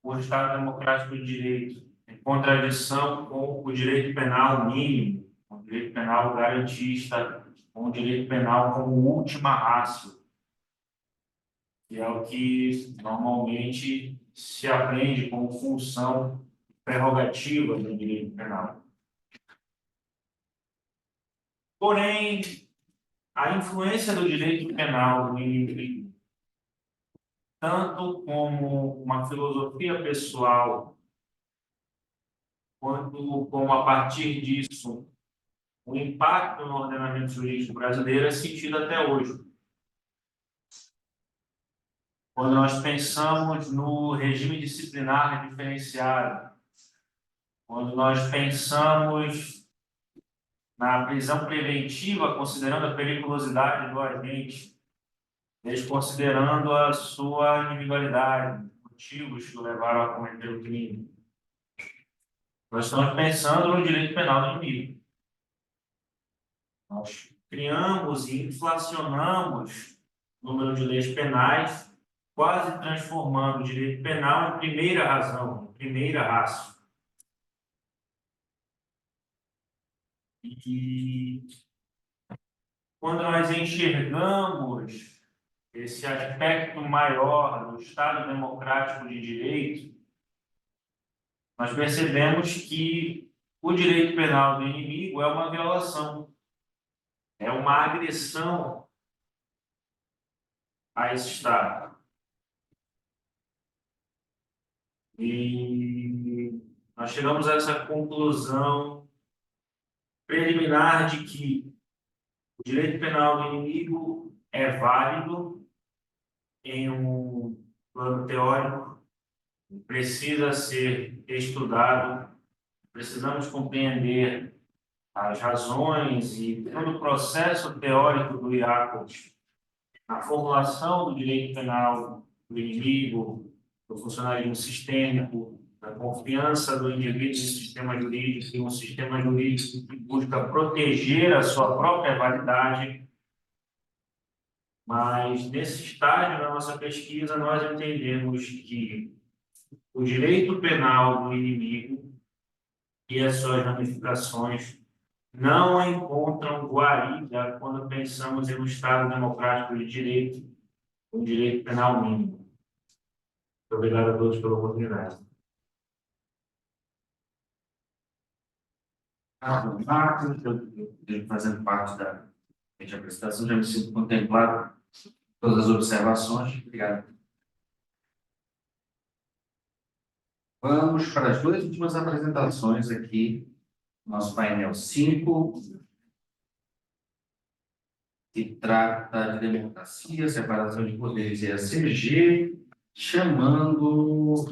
o Estado Democrático de Direito, em contradição com o direito penal mínimo, com o direito penal garantista, com o direito penal como última ratio, que é o que normalmente se aprende como função prerrogativa do direito penal. Porém, a influência do direito penal no inimigo, tanto como uma filosofia pessoal, quanto como, a partir disso, o impacto no ordenamento jurídico brasileiro é sentido até hoje. Quando nós pensamos no regime disciplinar diferenciado, quando nós pensamos na prisão preventiva, considerando a periculosidade do agente, desconsiderando a sua individualidade, motivos que o levaram a cometer o crime. Nós estamos pensando no direito penal do inimigo. Nós criamos e inflacionamos o número de leis penais, quase transformando o direito penal em primeira razão, em primeira ratio. E quando nós enxergamos esse aspecto maior do Estado Democrático de Direito, nós percebemos que o direito penal do inimigo é uma violação, é uma agressão a esse Estado. E nós chegamos a essa conclusão preliminar de que o direito penal do inimigo é válido em um plano teórico, precisa ser estudado, precisamos compreender as razões e todo o processo teórico do Jacobs a formulação do direito penal do inimigo, do funcionalismo sistêmico, da confiança do indivíduo no sistema jurídico, e um sistema jurídico que busca proteger a sua própria validade. Mas, nesse estágio da nossa pesquisa, nós entendemos que o direito penal do inimigo e as suas ramificações não encontram guarida quando pensamos em um Estado democrático de direito, um direito penal mínimo. Muito obrigado a todos pela oportunidade. Marcos, eu fazendo parte da apresentação, já me sinto contemplado todas as observações. Obrigado. Vamos para as duas últimas apresentações aqui, nosso painel 5, que trata de democracia, separação de poderes e ESG, chamando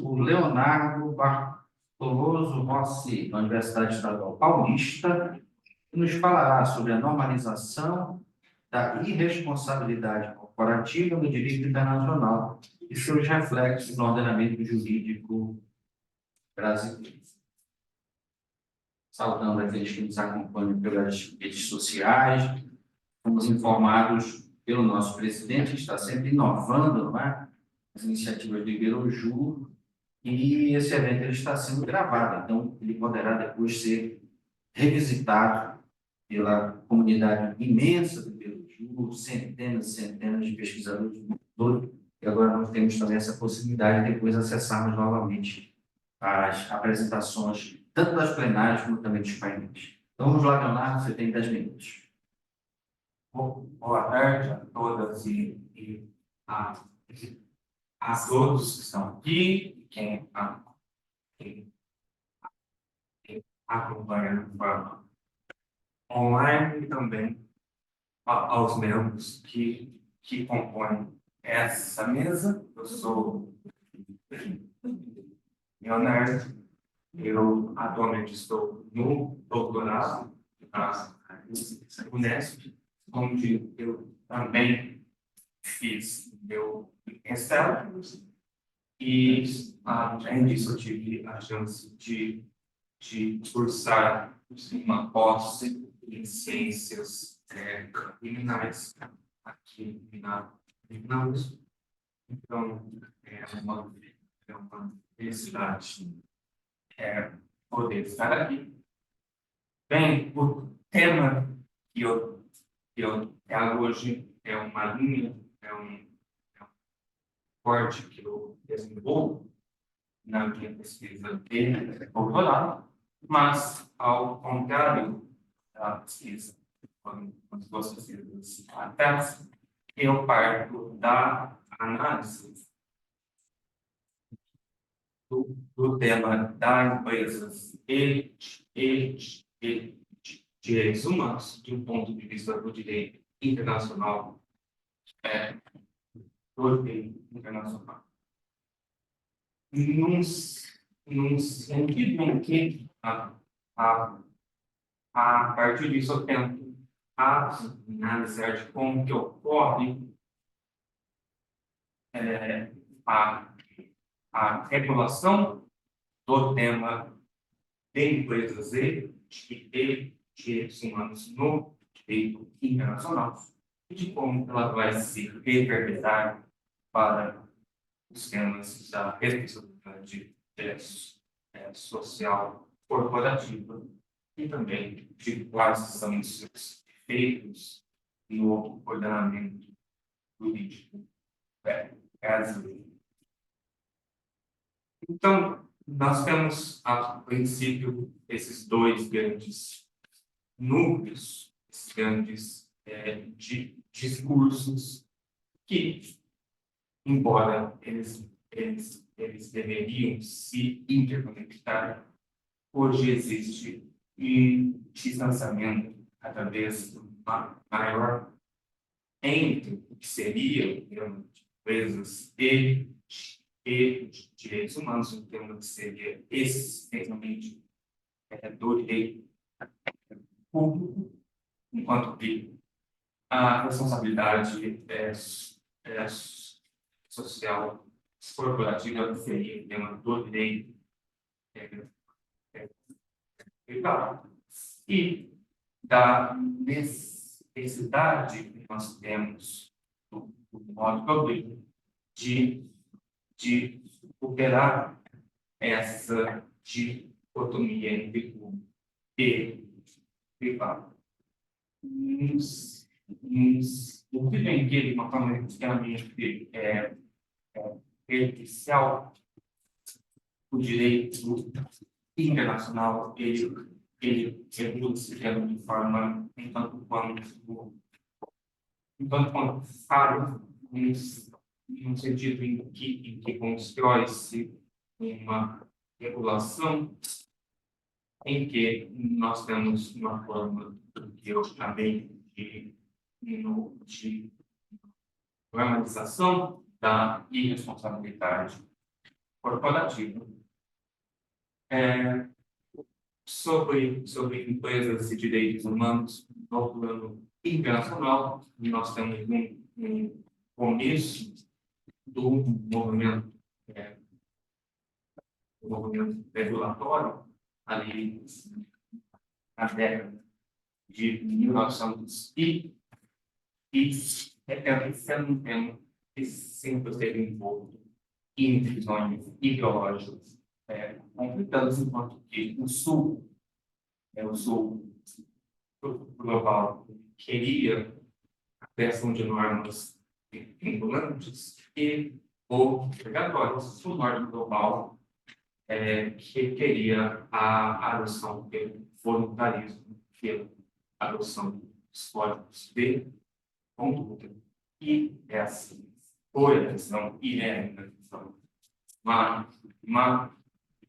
o Leonardo Bartoloso Rossi, da Universidade Estadual Paulista, que nos falará sobre a normalização da irresponsabilidade corporativa no direito internacional e seus reflexos no ordenamento jurídico brasileiro. Saudando aqueles que nos acompanham pelas redes sociais, fomos informados pelo nosso presidente, que está sempre inovando, não é? As iniciativas do Iberojur, e esse evento ele está sendo gravado, então ele poderá depois ser revisitado pela comunidade imensa do Iberojur, centenas e centenas de pesquisadores do mundo todo, e agora nós temos também essa possibilidade de depois acessarmos novamente as apresentações, tanto das plenárias como também dos painéis. Então vamos lá, Leonardo, você tem 10 minutos. Boa tarde a todas a todos que estão aqui e quem acompanha de forma online e também aos membros que compõem essa mesa. Eu sou Leonardo, eu atualmente estou no doutorado na Unesp, onde eu também fiz meu mestrado e, além disso, eu tive a chance de cursar uma pós em ciências criminais aqui na USP. Então, é uma felicidade poder estar aqui. Bem, o tema que eu trago hoje é uma linha, é um corte que eu desenvolvo na minha pesquisa de doutorado, mas, ao contrário da pesquisa, quando duas pesquisas acontecem, eu parto da análise do tema das empresas e direitos humanos, de um ponto de vista do direito internacional, do direito internacional. Num sentido em que, a partir disso, eu tento analisar de como que ocorre a regulação do tema de empresas e direitos humanos no direito internacional e de como ela vai se reverberar para os temas da responsabilidade social corporativa e também de quais são os seus efeitos no ordenamento jurídico brasileiro. Então, nós temos, a princípio, esses dois grandes núcleos, esses grandes discursos que, embora eles deveriam se interconectar, hoje existe um distanciamento cada vez maior entre o que seria o tema de empresas e direitos humanos, um tema que seria essencialmente do direito público, enquanto que a responsabilidade social corporativa seria o tema do direito privado e da necessidade que nós temos do modo público de superar essa dicotomia entre público e privado. O que vem aqui de uma forma extremamente artificial, o direito internacional, ele reduz de forma enquanto falha, no sentido em que constrói-se uma regulação em que nós temos uma forma que eu chamei de normalização da irresponsabilidade corporativa. Sobre empresas e direitos humanos no plano internacional, nós temos um começo do movimento regulatório ali na década de 1900 e esse é um tema que sempre esteve envolto em divisões ideológicas complicadas, enquanto que o Sul global queria a criação de normas vinculantes e obrigatórias. O Norte global que queria a adoção pelo voluntarismo, pela adoção dos códigos de conduta. E essa foi a visão e é a visão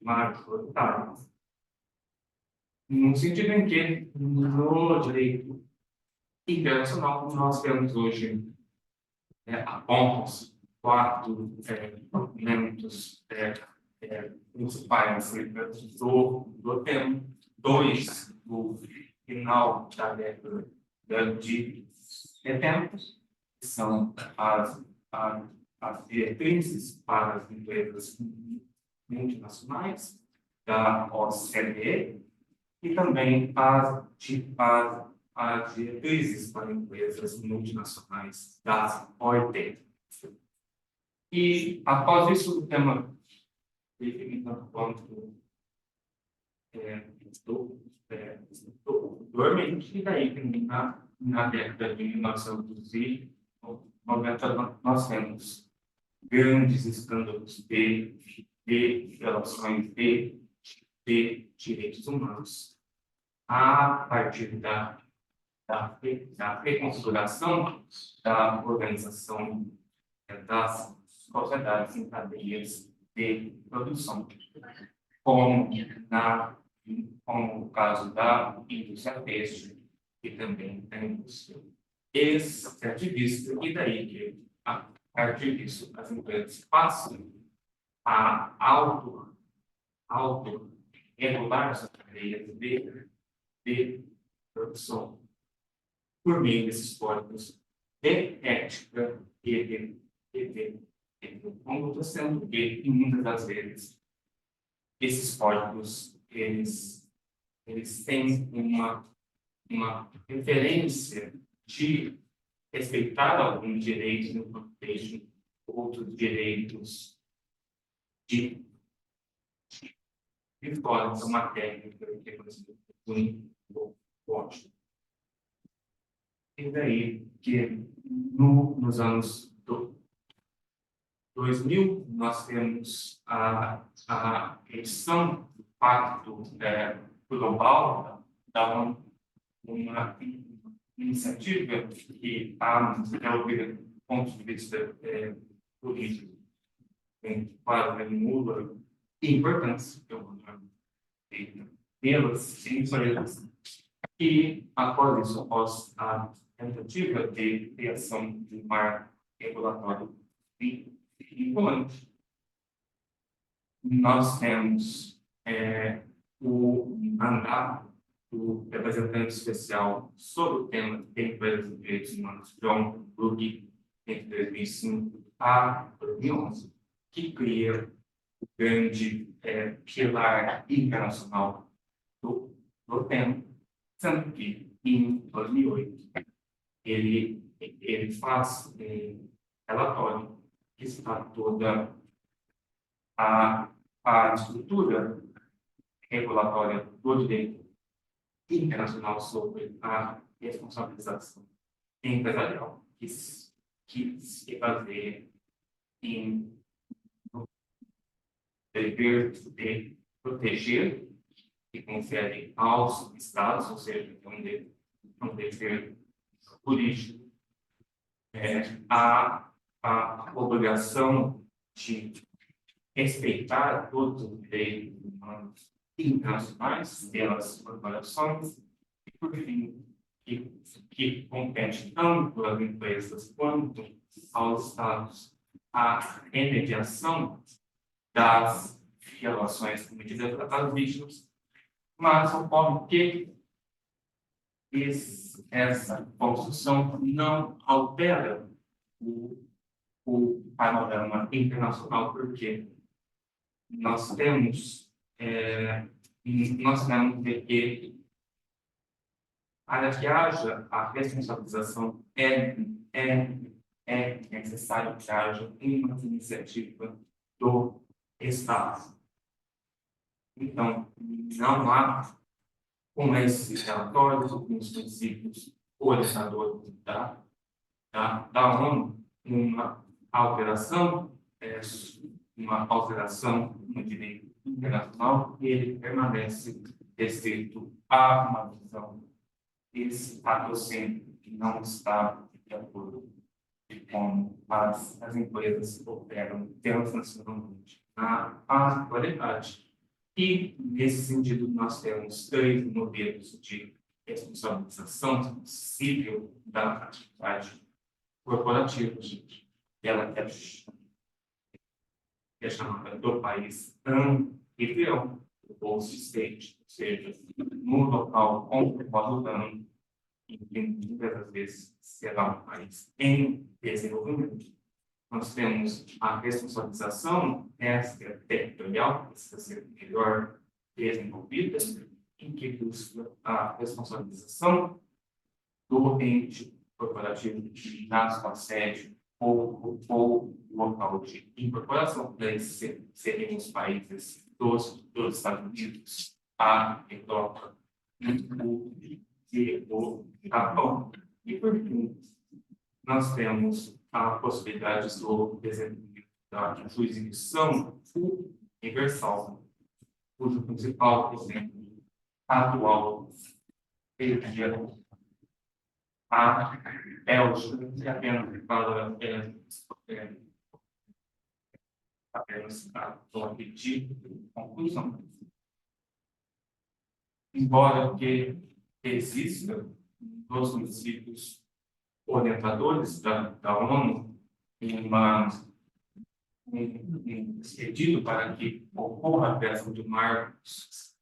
majoritária. No sentido em que, no direito internacional, nós temos hoje apontos, 4 documentos principais do tema, 2 do final da década de 70, que são as diretrizes para as empresas multinacionais da OCDE e também as diretrizes para empresas multinacionais da OIT. E, após isso, o tema definido quanto dormente, e daí, na década de 1990, nós temos grandes escândalos de violações de direitos humanos a partir da reconfiguração da organização das sociedades em cadeias de produção, como no caso da indústria têxtil e também da indústria extrativista, e daí que, a partir disso, as empresas passam a auto-regular suas cadeias de produção por meio desses códigos de ética e de conduta, sendo que, muitas das vezes, esses códigos, eles têm uma referência de respeitar alguns direitos no contexto, outros direitos de fora, é uma técnica que é conhecida como código. E daí que nos anos 2000 nós temos a edição do Pacto Global da uma iniciativa que desenvolvida do ponto de vista político para Lula e importância pelas empresas. E após isso, após a tentativa de criação de um marco regulatório vinculante, nós temos o mandato o representante especial sobre o tema de empresas de direitos humanos, John Ruggie, em 2005 a 2011, que cria o grande pilar internacional do tema, sendo que em 2008 ele faz um relatório que está toda a estrutura regulatória do direito internacional sobre a responsabilização empresarial, que se baseia em dever de proteger e confere aos estados, ou seja, um dever político, a obrigação de respeitar todos os direitos humanos internacionais pelas corporações e, por fim, que compete tanto às empresas quanto aos estados a remediação das violações cometidas às vítimas, mas ocorre que essa construção não altera o panorama internacional, porque nós temos de que, para que haja a responsabilização, é necessário que haja uma iniciativa do Estado. Então, não há, com esse relatório, com os princípios orientadores da ONU, uma alteração no direito internacional, e ele permanece restrito a uma visão estatocêntrica que não está de acordo com as empresas operam transnacionalmente na atualidade. E, nesse sentido, nós temos 3 modelos de responsabilização civil da atividade corporativa. Ela é chamada do país anfitrião, ou state, ou seja, no local onde ocorre o dano, e muitas vezes será um país em desenvolvimento. Nós temos a responsabilização extraterritorial, que precisa ser melhor desenvolvida, em que busca a responsabilização do ente corporativo na sua sede ou local de incorporação. Daí seriam os países dos Estados Unidos, a Europa, o Japão. E, por fim, nós temos a possibilidade do desenvolvimento da jurisdição universal, cujo principal exemplo atual seria a Bélgica, que apenas para apenas a repetir conclusão. Embora que exista nos princípios orientadores da ONU um pedido para que ocorra a criação de marcos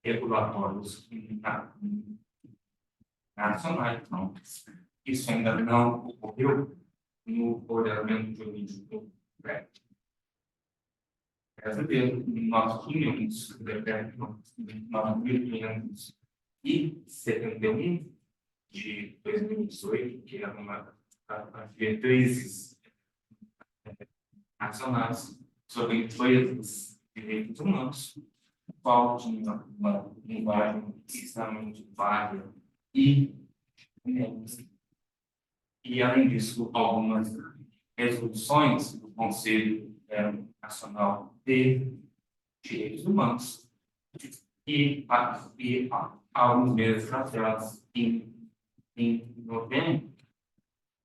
regulatórios nacionais. Então, isso ainda não ocorreu no ordenamento jurídico prévio. Nós tínhamos o decreto 9.571 de 2018, que era uma diretrizes nacionais sobre empresas de direitos humanos, o qual tinha uma linguagem extremamente vaga e, além disso, algumas resoluções do Conselho Nacional de Direitos Humanos e alguns meses atrás, em novembro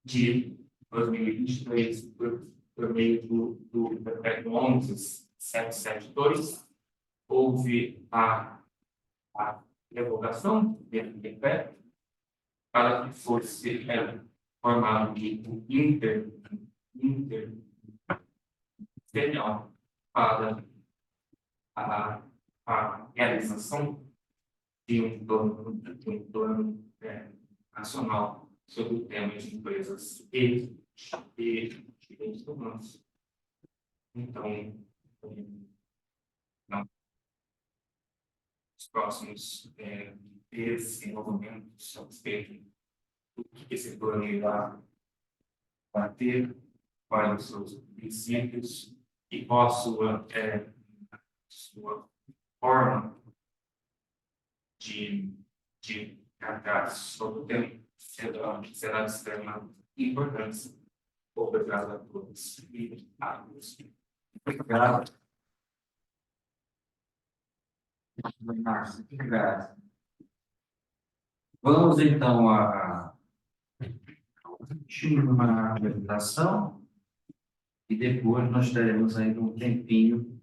de 2023, por meio do decreto 11.772, houve a revogação desse decreto para que fosse formado um interministerial para a realização de um plano nacional sobre o tema de empresas e direitos humanos. Então, os próximos desenvolvimentos a respeito do que esse plano irá bater, quais os seus princípios e qual a sua forma de tratar sobre o tema será de extrema importância. Obrigado a todos e a todos. Obrigado. Obrigado. Vamos então a uma apresentação e depois nós teremos ainda um tempinho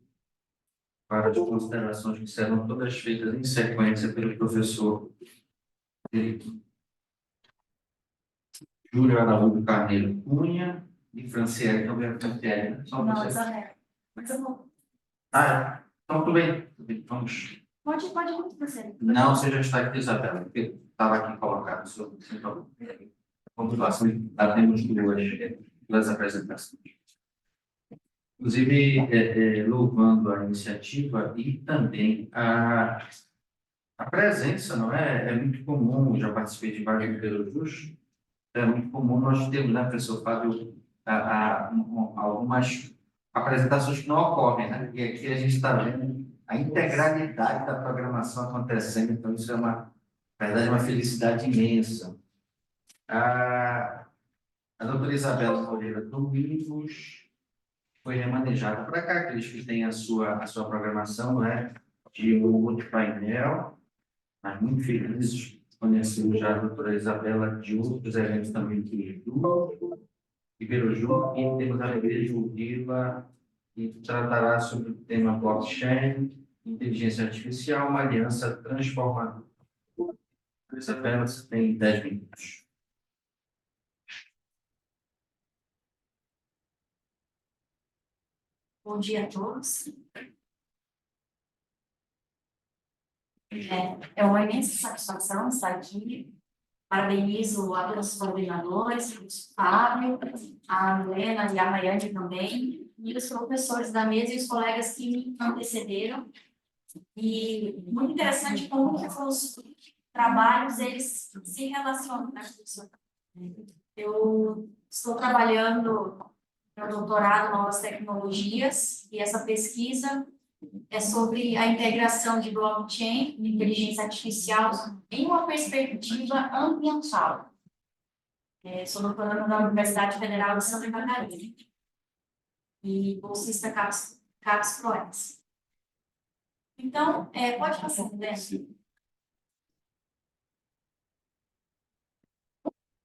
para as considerações que serão todas feitas em sequência pelo professor Júlio Araújo Carneiro Cunha e Franciele, também a Franciele, né? Só Não, você. Isabel. Mas eu vou. Ah, então tudo bem. Vamos. Pode muito você. Não, você já está aqui, Isabela, porque estava aqui colocado. Sem problema. Vamos lá, já temos duas apresentações. Inclusive, louvando a iniciativa e também a presença, não é? É muito comum, já participei de vários Verojus, é muito comum nós termos, né, professor Fábio, algumas apresentações que não ocorrem, né? E aqui a gente está vendo a integralidade da programação acontecendo, então isso é na verdade, uma felicidade imensa. A doutora Isabela Moreira Domingos foi remanejada para cá, aqueles que têm a sua programação, né, de um outro painel, mas muito felizes conhecendo já a doutora Isabela de outros eventos também que do Iberoju, e temos a alegria de ouvi-la, que tratará sobre o tema blockchain, inteligência artificial, uma aliança transformadora. Isabela, você tem 10 minutos. Bom dia a todos. É uma imensa satisfação estar aqui. Parabenizo a todos os coordenadores, o Fábio, a Helena e a Maiane também, e os professores da mesa e os colegas que me antecederam. E muito interessante como que os trabalhos eles se relacionam, né, professor? Eu estou trabalhando no doutorado em Novas Tecnologias, e essa pesquisa é sobre a integração de blockchain e inteligência artificial em uma perspectiva ambiental. Sou doutoranda da Universidade Federal de Santa Catarina e bolsista CAPES Proense. Então, pode passar, né?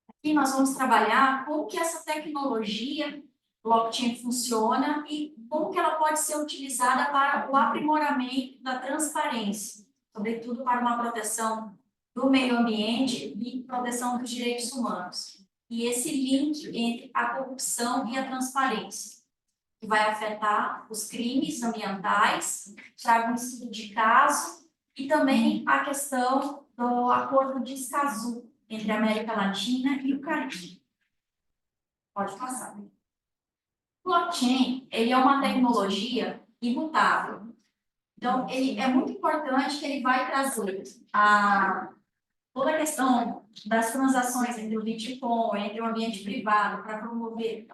Aqui nós vamos trabalhar como que essa tecnologia blockchain funciona e como que ela pode ser utilizada para o aprimoramento da transparência, sobretudo para uma proteção do meio ambiente e proteção dos direitos humanos. E esse link entre a corrupção e a transparência, que vai afetar os crimes ambientais, traga um estudo de caso e também a questão do acordo de Escazú entre a América Latina e o Caribe. Pode passar. O blockchain, ele é uma tecnologia imutável. Então, ele é muito importante que ele vai trazer toda a questão das transações entre o Bitcoin, entre o ambiente privado, para promover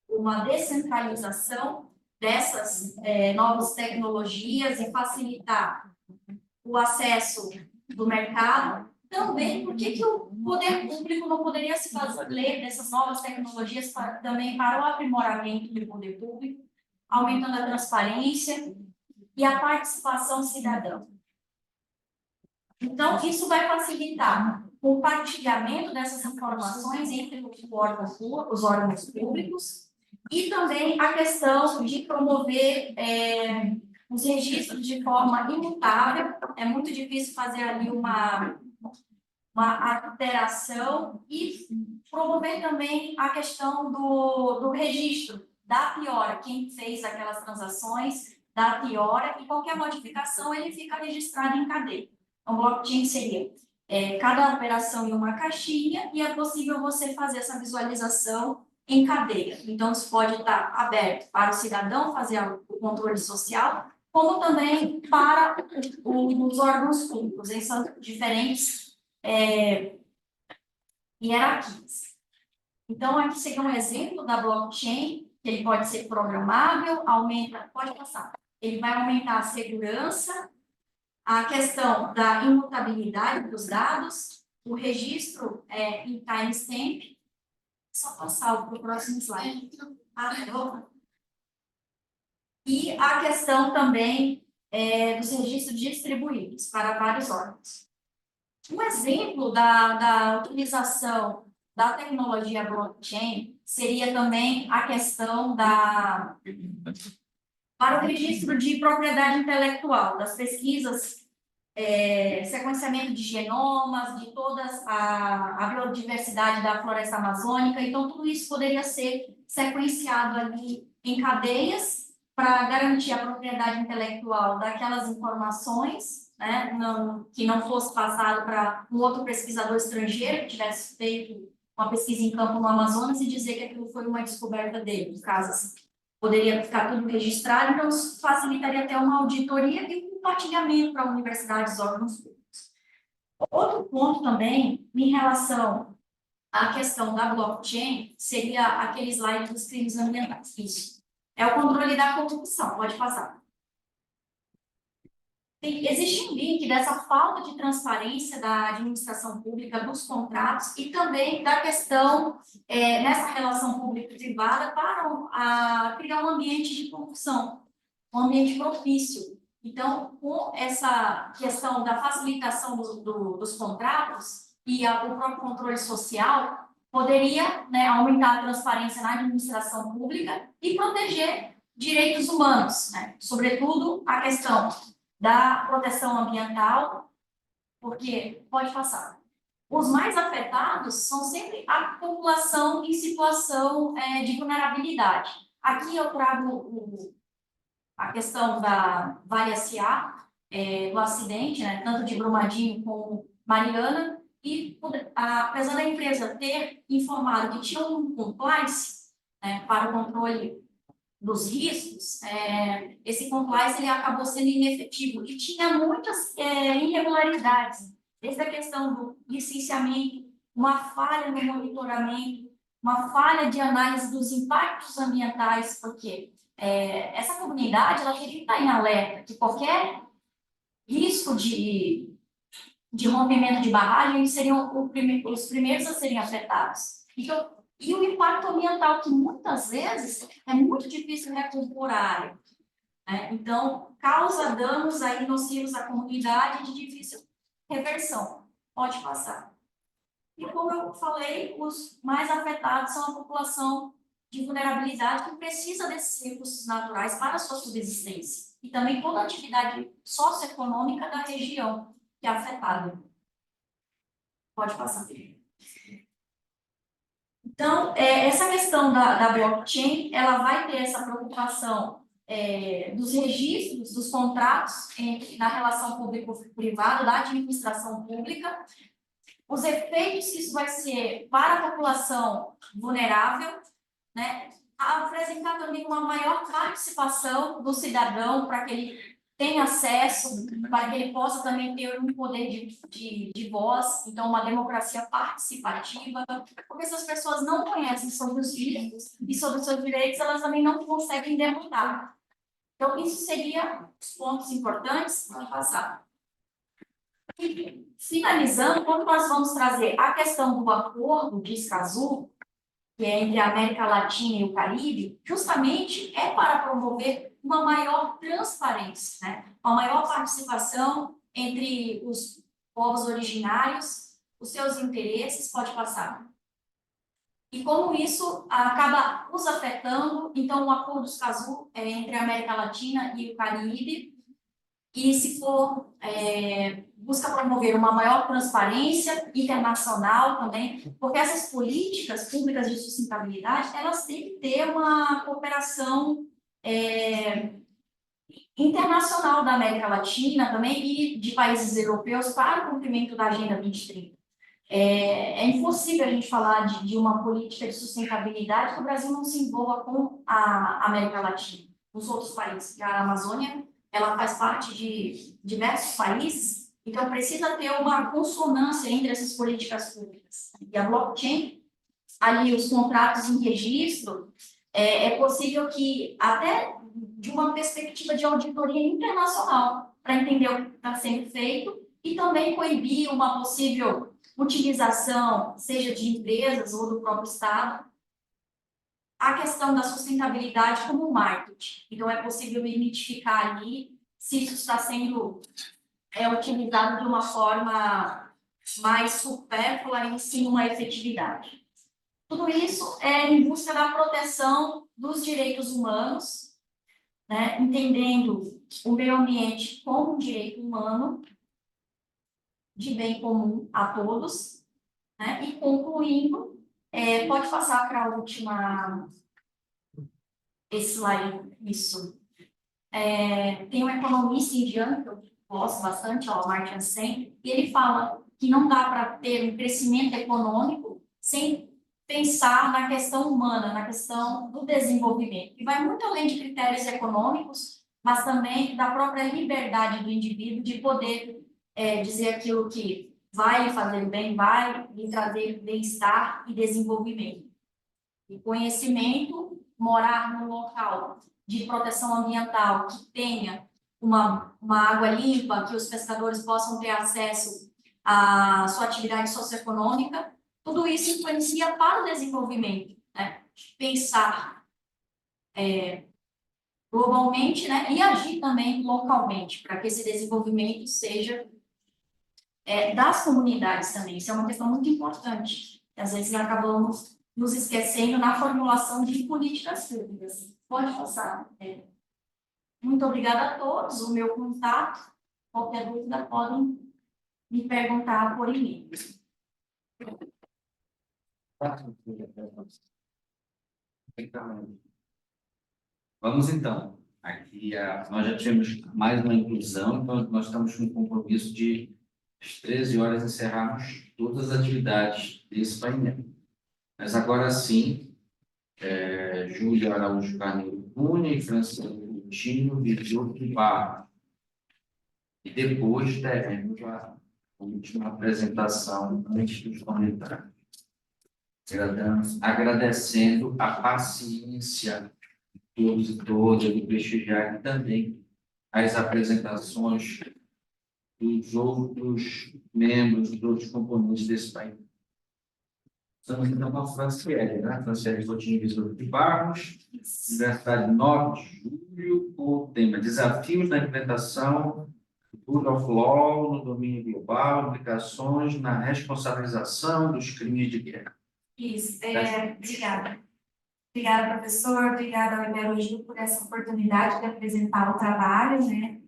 uma descentralização dessas novas tecnologias e facilitar o acesso do mercado. Também, por que o poder público não poderia se valer dessas novas tecnologias também para o aprimoramento do poder público, aumentando a transparência e a participação cidadã? Então, isso vai facilitar o compartilhamento dessas informações entre os órgãos públicos e também a questão de promover os registros de forma imutável. É muito difícil fazer ali uma alteração e promover também a questão do registro da piora, quem fez aquelas transações data e hora, e qualquer modificação ele fica registrado em cadeia. Então, blockchain seria cada operação em uma caixinha e é possível você fazer essa visualização em cadeia. Então, isso pode estar aberto para o cidadão fazer o controle social, como também para os órgãos públicos. Eles são diferentes hierarquias. Então, aqui seria um exemplo da blockchain, que ele pode ser programável, pode passar. Ele vai aumentar a segurança, a questão da imutabilidade dos dados, o registro em timestamp. Só passar para o próximo slide. E a questão também dos registros distribuídos para vários órgãos. Um exemplo da utilização da tecnologia blockchain seria também a questão para o registro de propriedade intelectual, das pesquisas, sequenciamento de genomas, de toda a biodiversidade da floresta amazônica. Então, tudo isso poderia ser sequenciado ali em cadeias para garantir a propriedade intelectual daquelas informações, né, que não fosse passado para um outro pesquisador estrangeiro que tivesse feito uma pesquisa em campo no Amazonas e dizer que aquilo foi uma descoberta dele, no caso assim. Poderia ficar tudo registrado, então isso facilitaria até uma auditoria e um compartilhamento para universidades e órgãos públicos. Outro ponto também, em relação à questão da blockchain, seria aquele slide dos crimes ambientais. Isso. É o controle da corrupção, pode passar. Existe um link dessa falta de transparência da administração pública dos contratos e também da questão nessa relação público-privada para criar um ambiente de corrupção, um ambiente propício. Então, com essa questão da facilitação dos contratos e o próprio controle social, poderia, né, aumentar a transparência na administração pública e proteger direitos humanos, né? Sobretudo a questão da proteção ambiental, porque, pode passar, os mais afetados são sempre a população em situação de vulnerabilidade. Aqui eu trago a questão da Vale S.A., do acidente, né, tanto de Brumadinho como Mariana, e apesar da empresa ter informado que tinha um compliance para o controle dos riscos, esse compliance ele acabou sendo inefetivo e tinha muitas irregularidades, desde a questão do licenciamento, uma falha no monitoramento, uma falha de análise dos impactos ambientais, porque essa comunidade ela queria estar em alerta que qualquer risco de rompimento de barragem eles seriam os primeiros a serem afetados. Então, e o impacto ambiental, que muitas vezes é muito difícil recompor a área, né? Então, causa danos aí nocivos à comunidade de difícil reversão. Pode passar. E como eu falei, os mais afetados são a população de vulnerabilidade que precisa desses recursos naturais para a sua subsistência. E também toda a atividade socioeconômica da região que é afetada. Pode passar. Então, essa questão da blockchain, ela vai ter essa preocupação dos registros, dos contratos na relação público-privada, da administração pública, os efeitos que isso vai ser para a população vulnerável, né? Apresentar também uma maior participação do cidadão para que ele tenha acesso, para que ele possa também ter um poder de voz, então uma democracia participativa, porque essas pessoas não conhecem sobre os riscos e sobre os seus direitos, elas também não conseguem demandar. Então, isso seria os pontos importantes para passar. E, finalizando, quando nós vamos trazer a questão do acordo de Escazú, que é entre a América Latina e o Caribe, justamente é para promover uma maior transparência, né? Uma maior participação entre os povos originários, os seus interesses, pode passar. E como isso acaba os afetando, então o acordo de Escazú é entre a América Latina e o Caribe, e se for, busca promover uma maior transparência internacional também, porque essas políticas públicas de sustentabilidade, elas têm que ter uma cooperação internacional da América Latina também e de países europeus para o cumprimento da Agenda 2030. É impossível a gente falar de uma política de sustentabilidade que o Brasil não se envolva com a América Latina, os outros países. A Amazônia, ela faz parte de diversos países, então precisa ter uma consonância entre essas políticas públicas. E a blockchain, ali os contratos em registro, é possível que, até de uma perspectiva de auditoria internacional, para entender o que está sendo feito e também coibir uma possível utilização, seja de empresas ou do próprio Estado, a questão da sustentabilidade como marketing. Então, é possível identificar ali se isso está sendo utilizado de uma forma mais supérflua e sim uma efetividade. Tudo isso é em busca da proteção dos direitos humanos, né, entendendo o meio ambiente como um direito humano, de bem comum a todos, né, e concluindo, pode passar para a última slide, isso. Tem um economista indiano, que eu gosto bastante, o Amartya Sen, e ele fala que não dá para ter um crescimento econômico sem pensar na questão humana, na questão do desenvolvimento, que vai muito além de critérios econômicos, mas também da própria liberdade do indivíduo de poder dizer aquilo que vai lhe fazer bem, vai lhe trazer bem-estar e desenvolvimento. E conhecimento, morar num local de proteção ambiental que tenha uma água limpa, que os pescadores possam ter acesso à sua atividade socioeconômica, tudo isso influencia para o desenvolvimento, né? Pensar globalmente, né? E agir também localmente, para que esse desenvolvimento seja das comunidades também. Isso é uma questão muito importante. Às vezes acabamos nos esquecendo na formulação de políticas públicas. Pode passar. Muito obrigada a todos. O meu contato, qualquer dúvida, podem me perguntar por e-mail. Vamos então. Aqui nós já tínhamos mais uma inclusão, então nós estamos com um compromisso de às 13 horas encerrarmos todas as atividades desse painel. Mas agora sim, Júlia Araújo Carneiro Cunha e Francisco Coutinho Vitor de Barros. E depois teremos a última apresentação antes dos comentários. Agradecendo a paciência de todos e todas, de prestigiar também as apresentações dos outros membros, dos outros componentes desse país. Estamos então com a Franciele, né? Franciele Coutinho Vitor de Barros, Universidade 9 de Julho, com o tema Desafios na implementação do Rule of Law no domínio global, implicações na responsabilização dos crimes de guerra. Isso, obrigada. Obrigada, professor, obrigada ao Iberogil por essa oportunidade de apresentar o trabalho, né?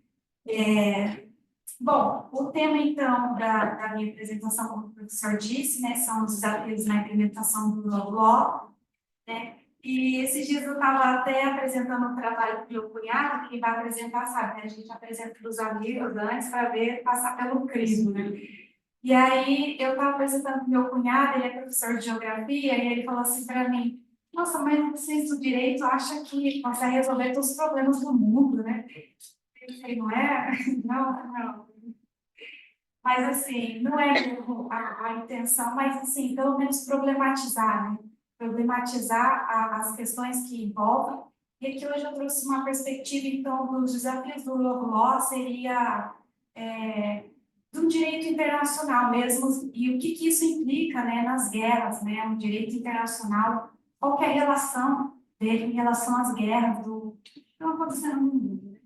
Bom, o tema, então, da minha apresentação, como o professor disse, né, são os desafios na implementação do Rule of Law, né? E esses dias eu estava até apresentando um trabalho do meu cunhado, que vai apresentar, sabe, né? A gente apresenta para os amigos antes para ver, passar pelo crivo, né? E aí eu estava apresentando para o meu cunhado, ele é professor de geografia, e ele falou assim para mim: nossa, mas vocês do direito acham que consegue resolver todos os problemas do mundo, né? Eu falei, não é? Não. Mas, assim, não é a intenção, mas, assim, pelo menos problematizar, né? Problematizar as questões que envolvem. E aqui hoje eu trouxe uma perspectiva, então, dos desafios do Rule of Law, seria do direito internacional mesmo, e o que isso implica, né, nas guerras, né? O direito internacional, qual que é a relação dele em relação às guerras que estão acontecendo no mundo, né?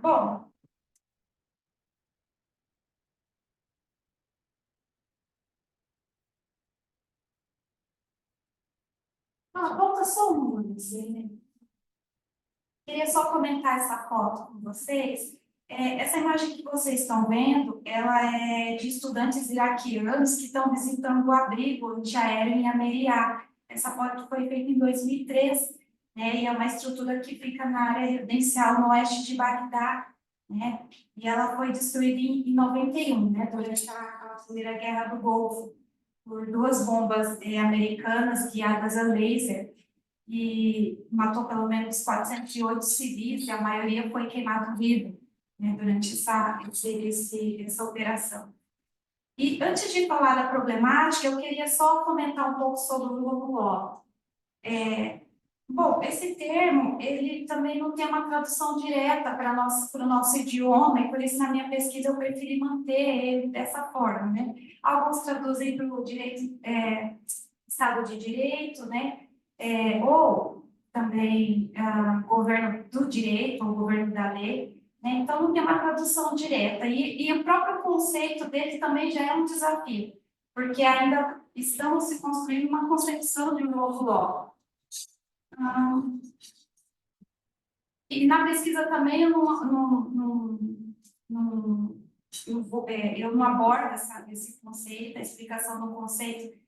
Bom, volta só um minuto. Queria só comentar essa foto com vocês. Essa imagem que vocês estão vendo, ela é de estudantes iraquianos que estão visitando o abrigo antiaéreo em Ameriá. Essa foto foi feita em 2003. né? E é uma estrutura que fica na área residencial no oeste de Bagdá, né? E ela foi destruída em 91, né? Durante a Primeira Guerra do Golfo, por 2 bombas americanas guiadas a laser, e matou pelo menos 408 civis, e a maioria foi queimado vivo, né? Durante essa operação. E antes de falar da problemática, eu queria só comentar um pouco sobre o Lula. Bom, esse termo, ele também não tem uma tradução direta para o nosso idioma, e por isso, na minha pesquisa, eu preferi manter ele dessa forma, né? Alguns traduzem para o direito, Estado de Direito, né? Ou também governo do direito, ou governo da lei, né? Então, não tem uma tradução direta. E o próprio conceito dele também já é um desafio, porque ainda estamos se construindo uma concepção de um novo law. E na pesquisa também eu não abordo esse conceito, a explicação do conceito,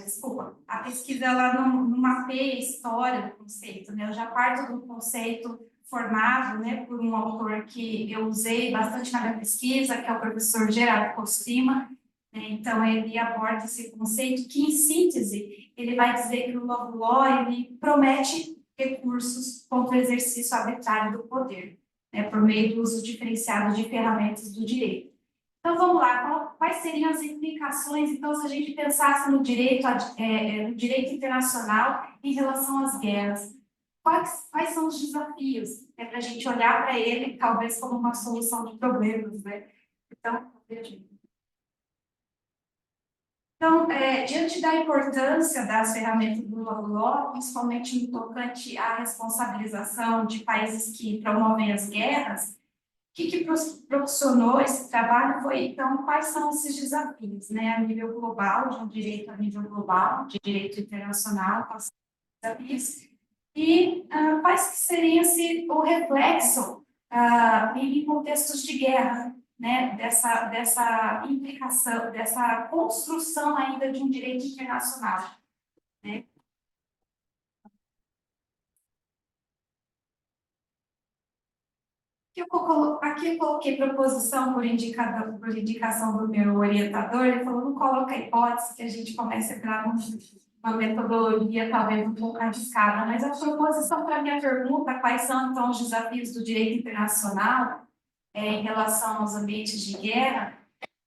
desculpa, a pesquisa ela não mapeia a história do conceito, né? Eu já parto do conceito formado, né, por um autor que eu usei bastante na minha pesquisa, que é o professor Gerardo Costima, né? Então ele aborda esse conceito que, em síntese, ele vai dizer que o novo law ele promete recursos contra o exercício arbitrário do poder, né, por meio do uso diferenciado de ferramentas do direito. Então, vamos lá, quais seriam as implicações, então, se a gente pensasse no direito, no direito internacional em relação às guerras? Quais são os desafios, né, para a gente olhar para ele, talvez, como uma solução de problemas, né? Então, diante da importância das ferramentas do law, principalmente no tocante à responsabilização de países que promovem as guerras, o que proporcionou esse trabalho foi, então, quais são esses desafios, né, a nível global, de um direito a nível global, de direito internacional, quais são os desafios, e quais que seriam o reflexo em contextos de guerra, né, dessa implicação, dessa construção ainda de um direito internacional, né? Aqui eu coloquei proposição por indicação do meu orientador, ele falou, não coloca hipótese, que a gente comece a entrar numa metodologia talvez um pouco arriscada, mas a proposição para a minha pergunta, quais são então os desafios do direito internacional em relação aos ambientes de guerra,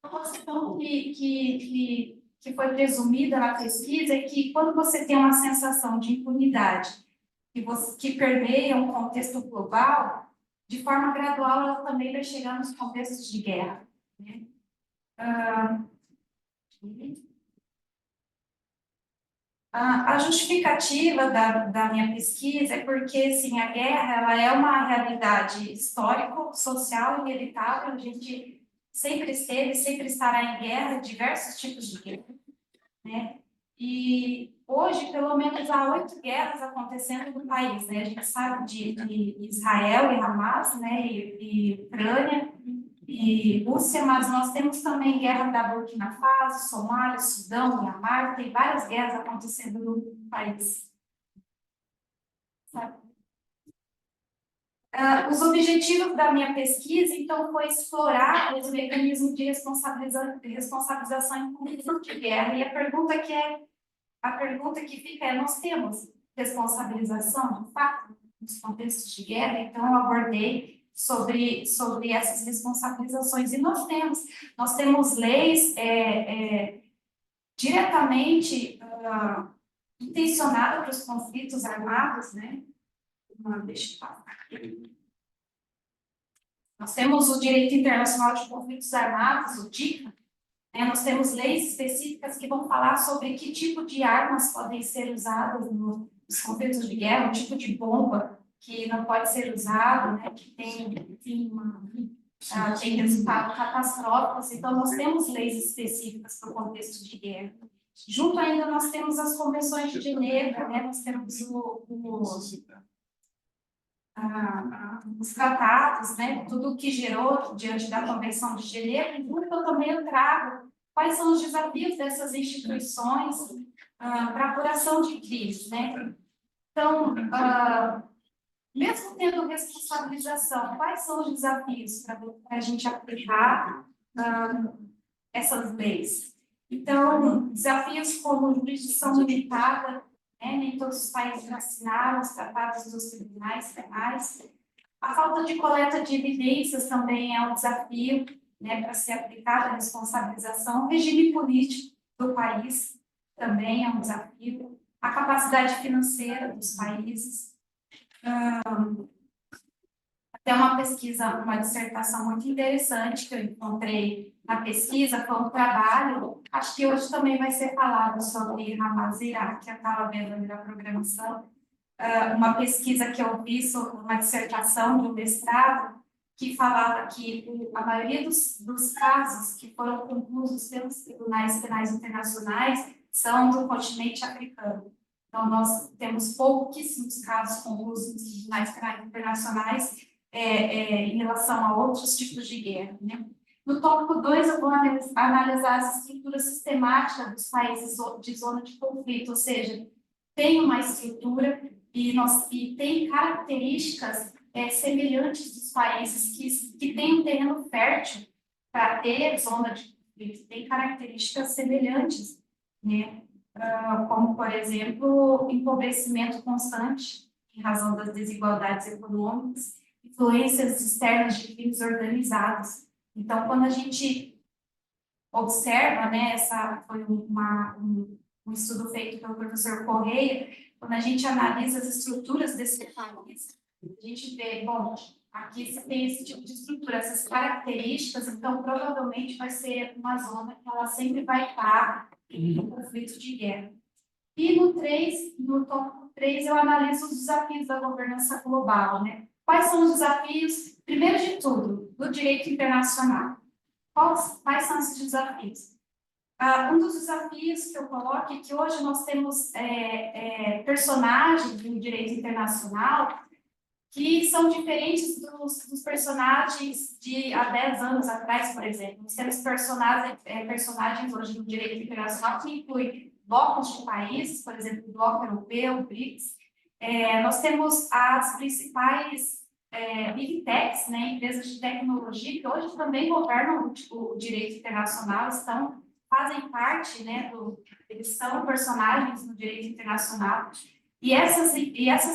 uma questão que foi presumida na pesquisa é que quando você tem uma sensação de impunidade que permeia um contexto global, de forma gradual, ela também vai chegar nos contextos de guerra, né? A justificativa da minha pesquisa é porque, sim, a guerra ela é uma realidade histórico, social e inevitável. A gente sempre esteve, sempre estará em guerra, diversos tipos de guerra, né? E hoje, pelo menos, há 8 guerras acontecendo no país, né? A gente sabe de Israel e Hamas, né? E Ucrânia e Rússia, mas nós temos também guerra da Burkina Faso, Somália, Sudão, Mianmar, tem várias guerras acontecendo no país. Sabe? Os objetivos da minha pesquisa, então, foi explorar os mecanismos de responsabilização em contexto de guerra. E a pergunta que fica é, nós temos responsabilização, de fato, nos contextos de guerra? Então, eu abordei sobre essas responsabilizações. E nós temos leis diretamente intencionadas para os conflitos armados, né? Deixa eu falar. Nós temos o Direito Internacional de Conflitos Armados, o DICA, né? Nós temos leis específicas que vão falar sobre que tipo de armas podem ser usadas nos conflitos de guerra, o tipo de bomba que não pode ser usado, né? Que tem, enfim, tem resultados catastróficos. Então, nós temos leis específicas para o contexto de guerra. Junto ainda, nós temos as convenções de Genebra, né? Nós temos os tratados, né, tudo o que gerou diante da Convenção de Genebra, e junto eu também trago quais são os desafios dessas instituições para apuração de crimes, né? Então, mesmo tendo responsabilização, quais são os desafios para a gente aplicar essas leis? Então, desafios como jurisdição limitada, né? Nem todos os países assinaram os tratados dos tribunais penais. A falta de coleta de evidências também é um desafio, né, para ser aplicada a responsabilização. O regime político do país também é um desafio. A capacidade financeira dos países. Até uma pesquisa, uma dissertação muito interessante que eu encontrei na pesquisa, foi um trabalho, acho que hoje também vai ser falado sobre Ramazira, que eu estava vendo ali na programação, uma pesquisa que eu vi sobre uma dissertação de um mestrado, que falava que a maioria dos casos que foram concluídos pelos tribunais penais internacionais são do continente africano. Então, nós temos pouquíssimos casos concluídos nos tribunais penais internacionais em relação a outros tipos de guerra, né? No tópico 2, eu vou analisar as estruturas sistemáticas dos países de zona de conflito, ou seja, tem uma estrutura e tem características semelhantes dos países que têm um terreno fértil para ter zona de conflito, tem características semelhantes, né? Como, por exemplo, empobrecimento constante em razão das desigualdades econômicas, influências externas de crimes organizados. Então, quando a gente observa, né, essa foi um estudo feito pelo professor Correia, quando a gente analisa as estruturas desse país, a gente vê, bom, aqui você tem esse tipo de estrutura, essas características, então provavelmente vai ser uma zona que ela sempre vai estar em um conflito de guerra. E no tópico 3, eu analiso os desafios da governança global, né? Quais são os desafios, primeiro de tudo, do direito internacional? Quais são esses desafios? Um dos desafios que eu coloco é que hoje nós temos personagens do direito internacional que são diferentes dos personagens de há 10 anos atrás, por exemplo. Nós temos personagens hoje no direito internacional que incluem blocos de países, por exemplo, o bloco europeu, o BRICS. Nós temos as principais Big Techs, né, empresas de tecnologia, que hoje também governam o direito internacional, fazem parte, né, eles são personagens no direito internacional. E essas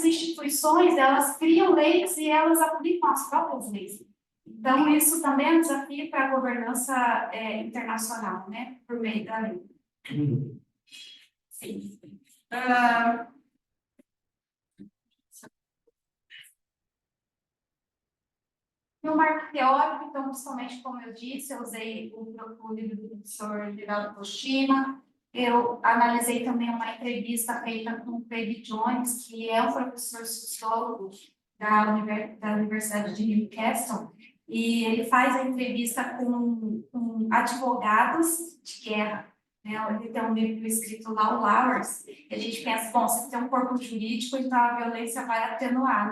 instituições, elas criam leis e elas aplicam as próprias leis. Então, isso também é um desafio para a governança internacional, né, por meio da lei. Sim. No marco teórico, então, principalmente, como eu disse, eu usei o livro do professor Geraldo Toshima. Eu analisei também uma entrevista feita com o Craig Jones, que é um professor sociólogo da Universidade de Newcastle, e ele faz a entrevista com advogados de guerra, né? Ele tem um livro escrito lá, o Lowers, e a gente pensa, bom, se tem um corpo jurídico, então a violência vai atenuar.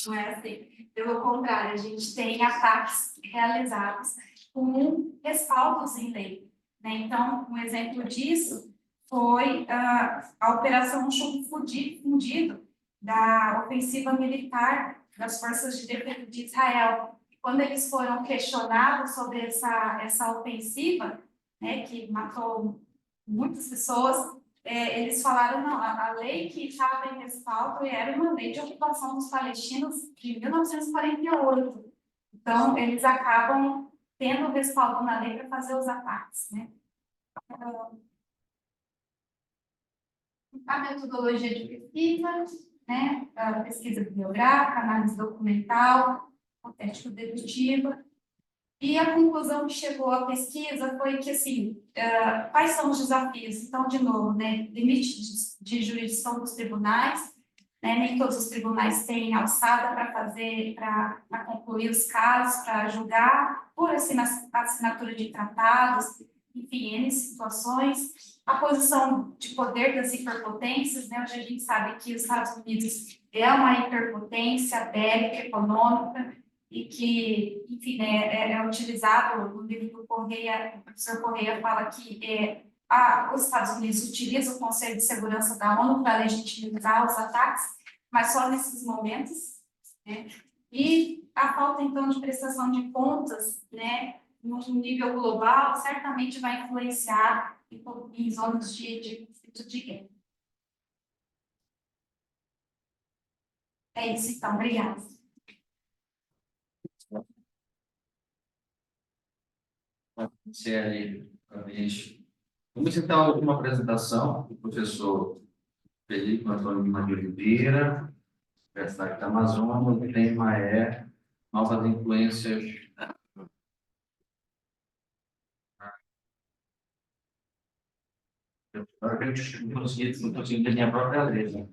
Não é assim. Pelo contrário, a gente tem ataques realizados com respaldos em lei. Então, um exemplo disso foi a Operação Chumbo Fundido, da ofensiva militar das Forças de Defesa de Israel. Quando eles foram questionados sobre essa ofensiva, né, que matou muitas pessoas, eles falaram, não, a lei que estava em respaldo era uma lei de ocupação dos palestinos de 1948. Então, eles acabam tendo respaldo na lei para fazer os ataques, né? A metodologia de pesquisa, né? A pesquisa bibliográfica, análise documental, hipotético-dedutiva. E a conclusão que chegou à pesquisa foi que, assim, quais são os desafios? Então, de novo, né? Limite de jurisdição dos tribunais, né? Nem todos os tribunais têm alçada para concluir os casos, para julgar, por assinatura de tratados, enfim, N situações. A posição de poder das hiperpotências, né? Hoje a gente sabe que os Estados Unidos é uma hiperpotência bélica, econômica, e que, enfim, né, é utilizado no livro do Correia, o professor Correia fala que os Estados Unidos utilizam o Conselho de Segurança da ONU para legitimizar os ataques, mas só nesses momentos, né? E a falta, então, de prestação de contas, né, no nível global, certamente vai influenciar em zonas de conflito de guerra. É isso, então. Obrigada. Vamos então a última apresentação do professor Felipe Antônio Lima de Oliveira, Universidade da Amazônia. O tema é novas influências. Agora eu não consegui ler minha própria letra.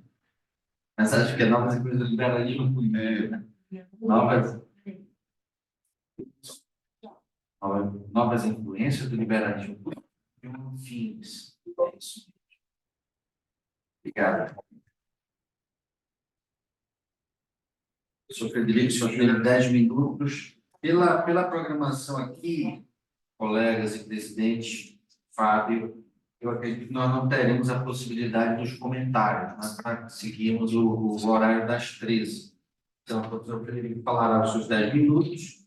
Mas acho que é novas influências do liberalismo político, né? Novas influências do liberalismo político e fins. É isso. Obrigado. Professor Frederico, o senhor tem 10 minutos. Pela programação aqui, colegas e presidente Fábio, eu acredito que nós não teremos a possibilidade dos comentários, mas para seguirmos o horário das 13. Então, o professor Frederico falará os seus 10 minutos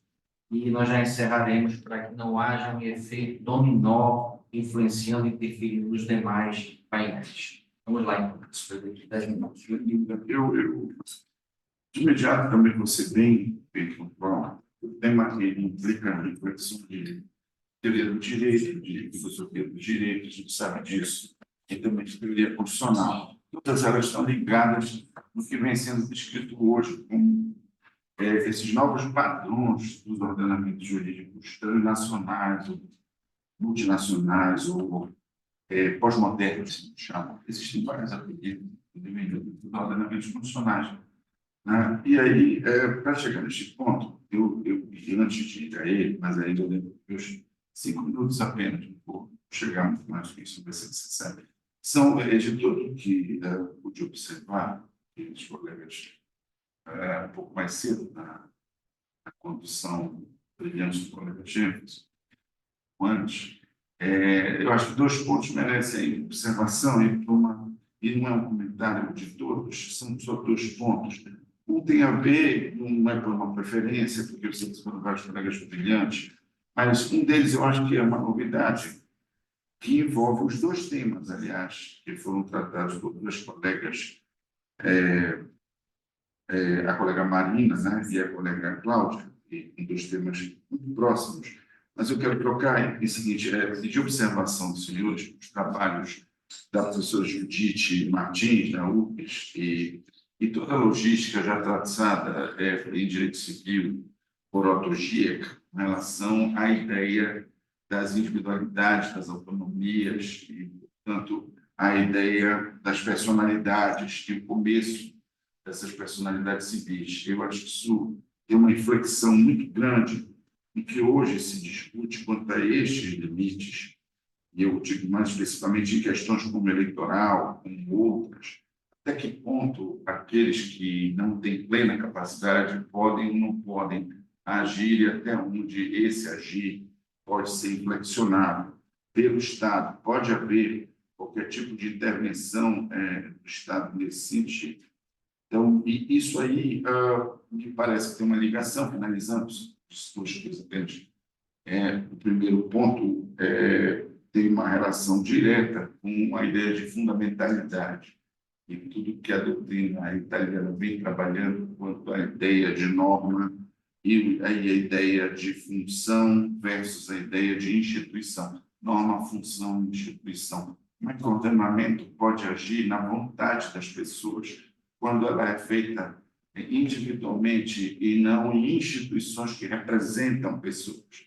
e nós já encerraremos para que não haja um efeito dominó influenciando e interferindo nos demais painéis. Vamos lá, então, professor Frederico, 10 minutos. Eu de imediato também vou ser bem pontual. O tema que implica a reflexão de teoria do direito, de filosofia do direito, a gente sabe disso, e também de teoria constitucional. Todas elas estão ligadas no que vem sendo descrito hoje como esses novos padrões dos ordenamentos jurídicos transnacionais, ou multinacionais, ou pós-modernos, se chamam. Existem vários apelidos dos ordenamentos constitucionais. Né? E aí, para chegar neste ponto, eu antes de ir a ele, mas ainda eu lembro meus 5 minutos apenas, por chegar muito mais que isso, vai ser necessário. São de tudo que pude observar, que os colegas, um pouco mais cedo, na condução brilhante do colega Jefferson, antes, eu acho que 2 pontos merecem observação e não é um comentário de todos, são só 2 pontos. Um tem a ver, não é por uma preferência, porque eu sei que foram vários colegas brilhantes, mas um deles eu acho que é uma novidade que envolve os 2 temas, aliás, que foram tratados por 2 colegas, a colega Marina, né, e a colega Cláudia, em 2 temas muito próximos. Mas eu quero trocar em seguinte, de observação dos senhores, os trabalhos da professora Judite Martins, da UPES, e toda a logística já traçada em direito civil por Otto Gieck, em relação à ideia das individualidades, das autonomias, e, portanto, a ideia das personalidades e o começo dessas personalidades civis. Eu acho que isso tem uma inflexão muito grande em que hoje se discute quanto a estes limites, e eu digo mais especificamente em questões como eleitoral, como outras, até que ponto aqueles que não têm plena capacidade podem ou não podem agir e até onde esse agir pode ser inflexionado pelo Estado. Pode haver qualquer tipo de intervenção do Estado nesse sentido. Então, isso aí me parece que tem uma ligação, finalizando os discursos presidentes. O primeiro ponto tem uma relação direta com a ideia de fundamentalidade e tudo que a doutrina italiana vem trabalhando quanto à ideia de norma e aí a ideia de função versus a ideia de instituição. Norma, função, instituição. Como é que o ordenamento pode agir na vontade das pessoas quando ela é feita individualmente e não em instituições que representam pessoas?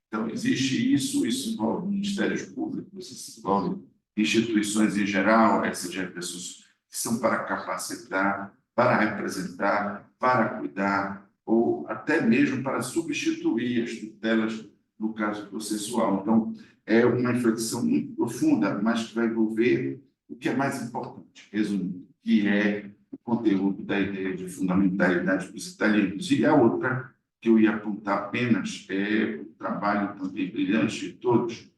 Então, existe isso envolve ministérios públicos, isso envolve instituições em geral, essas pessoas que são para capacitar, para representar, para cuidar, ou até mesmo para substituir as tutelas no caso processual. Então, é uma reflexão muito profunda, mas que vai envolver o que é mais importante, resumindo, que é o conteúdo da ideia de fundamentalidade dos italianos. E a outra que eu ia apontar apenas é o trabalho também brilhante de todos,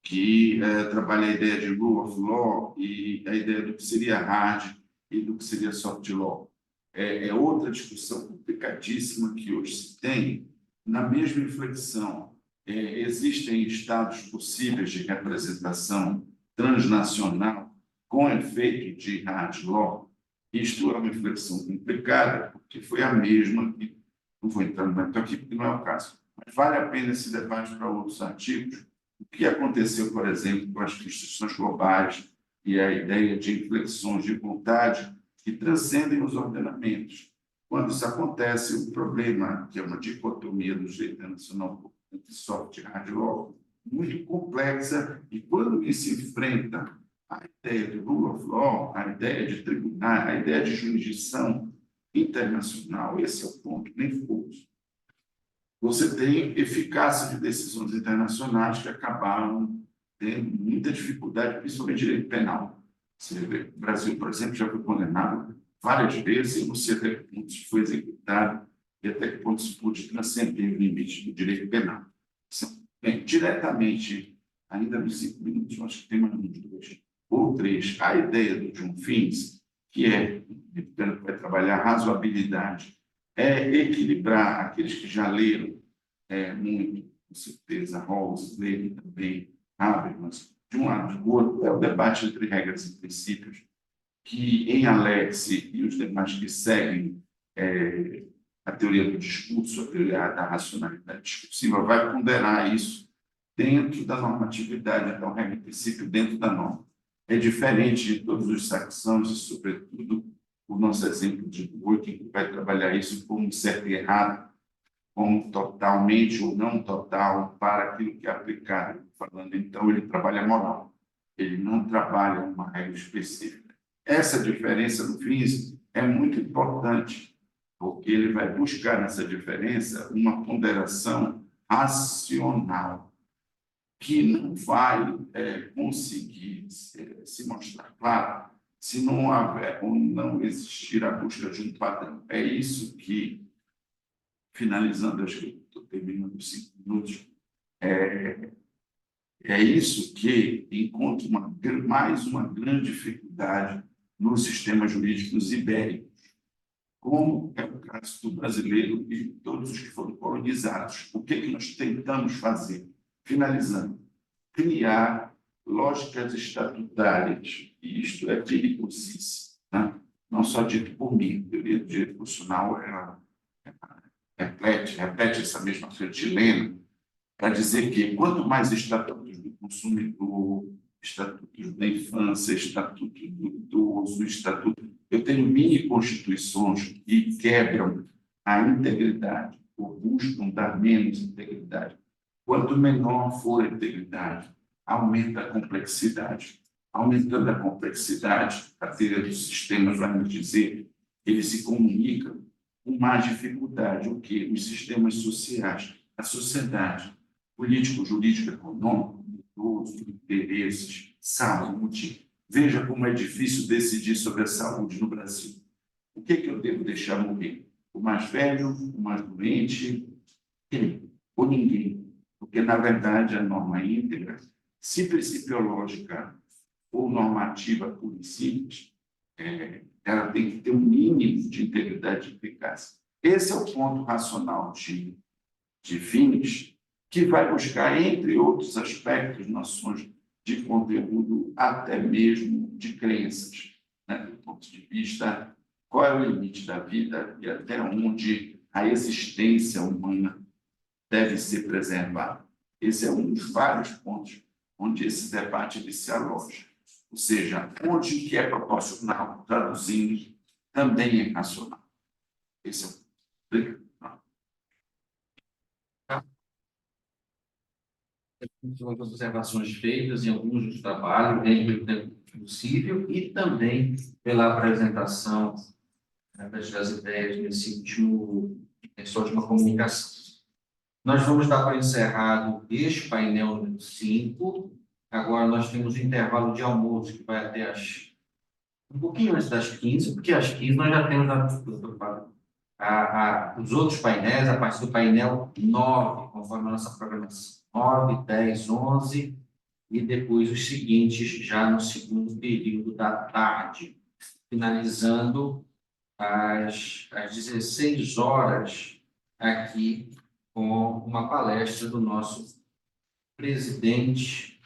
que trabalha a ideia de rule of law e a ideia do que seria hard e do que seria soft law. É outra discussão complicadíssima que hoje se tem, na mesma inflexão. Existem estados possíveis de representação transnacional com efeito de hard law. Isto é uma inflexão complicada, porque foi a mesma que, não vou entrar muito aqui, porque não é o caso, mas vale a pena esse debate para outros artigos. O que aconteceu, por exemplo, com as instituições globais e a ideia de inflexões de vontade que transcendem os ordenamentos. Quando isso acontece, o problema, que é uma dicotomia do direito internacional entre soft e hard law, muito complexa, e quando isso enfrenta a ideia de rule of law, a ideia de tribunal, a ideia de jurisdição internacional, esse é o ponto, nem poucos. Você tem eficácia de decisões internacionais que acabaram tendo muita dificuldade, principalmente direito penal. Você vê, o Brasil, por exemplo, já foi condenado várias vezes, eu não sei até que ponto isso foi executado e até que ponto isso pôde transcender o limite do direito penal. Bem, diretamente, ainda nos 5 minutos, eu acho que tem mais uns 2 ou 3, a ideia do John Fins, que vai trabalhar razoabilidade, equilibrar aqueles que já leram muito, com certeza, Rawls, Lenin também, Habermas, de um lado e do outro, é o debate entre regras e princípios, que em Alex e os demais que seguem a teoria do discurso, a teoria da racionalidade discursiva, vai ponderar isso dentro da normatividade, então, regra e princípio dentro da norma. É diferente de todos os saxões e, sobretudo, o nosso exemplo de Dworkin, que vai trabalhar isso como certo e errado, como totalmente ou não total para aquilo que é aplicado. Falando, então, ele trabalha moral, ele não trabalha uma regra específica. Essa diferença, no fim, é muito importante, porque ele vai buscar nessa diferença uma ponderação racional, que não vai conseguir se mostrar clara se não houver ou não existir a busca de um padrão. É isso que, finalizando, acho que estou terminando os 5 minutos, é isso que encontra mais uma grande dificuldade nos sistemas jurídicos ibéricos, como é o caso do brasileiro e de todos os que foram colonizados. O que nós tentamos fazer? Finalizando, criar lógicas estatutárias, e isto é perigosíssimo, né? Não só dito por mim, a teoria do direito constitucional repete essa mesma coisa chilena, para dizer que quanto mais estatutos do consumidor, estatutos da infância, estatuto do idoso, estatuto... Eu tenho mini-constituições que quebram a integridade, ou buscam dar menos integridade. Quanto menor for a integridade, aumenta a complexidade. Aumentando a complexidade, a teoria dos sistemas vai nos dizer que eles se comunicam com mais dificuldade. O quê? Os sistemas sociais, a sociedade, político, jurídico, econômico, interesses, saúde. Veja como é difícil decidir sobre a saúde no Brasil. O que eu devo deixar morrer? O mais velho, o mais doente? Quem? Ou ninguém? Porque, na verdade, a norma íntegra, se principiológica ou normativa pura e simples, ela tem que ter um mínimo de integridade e eficácia. Esse é o ponto racional de Fins, que vai buscar, entre outros aspectos, noções de conteúdo, até mesmo de crenças, né? Do ponto de vista, qual é o limite da vida e até onde a existência humana deve ser preservada. Esse é um dos vários pontos onde esse debate se aloja. Ou seja, onde que é proporcional, traduzindo, também é racional. Esse é o... As observações feitas em alguns dos trabalhos, dentro do tempo possível, e também pela apresentação das ideias nessa última comunicação. Nós vamos dar para encerrado este painel número 5. Agora nós temos um intervalo de almoço que vai até um pouquinho antes das 15, porque às 15 nós já temos a os outros painéis, a partir do painel 9, conforme a nossa programação, 9, 10, 11, e depois os seguintes, já no segundo período da tarde, finalizando às 16 horas, aqui com uma palestra do nosso presidente,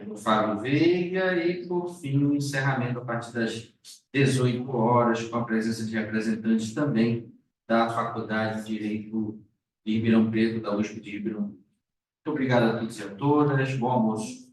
o Fábio Veiga, e, por fim, o encerramento a partir das 18 horas, com a presença de representantes também da Faculdade de Direito de Ribeirão Preto, da USP de Ribeirão Preto. Muito obrigado a todos e a todas. Bom almoço.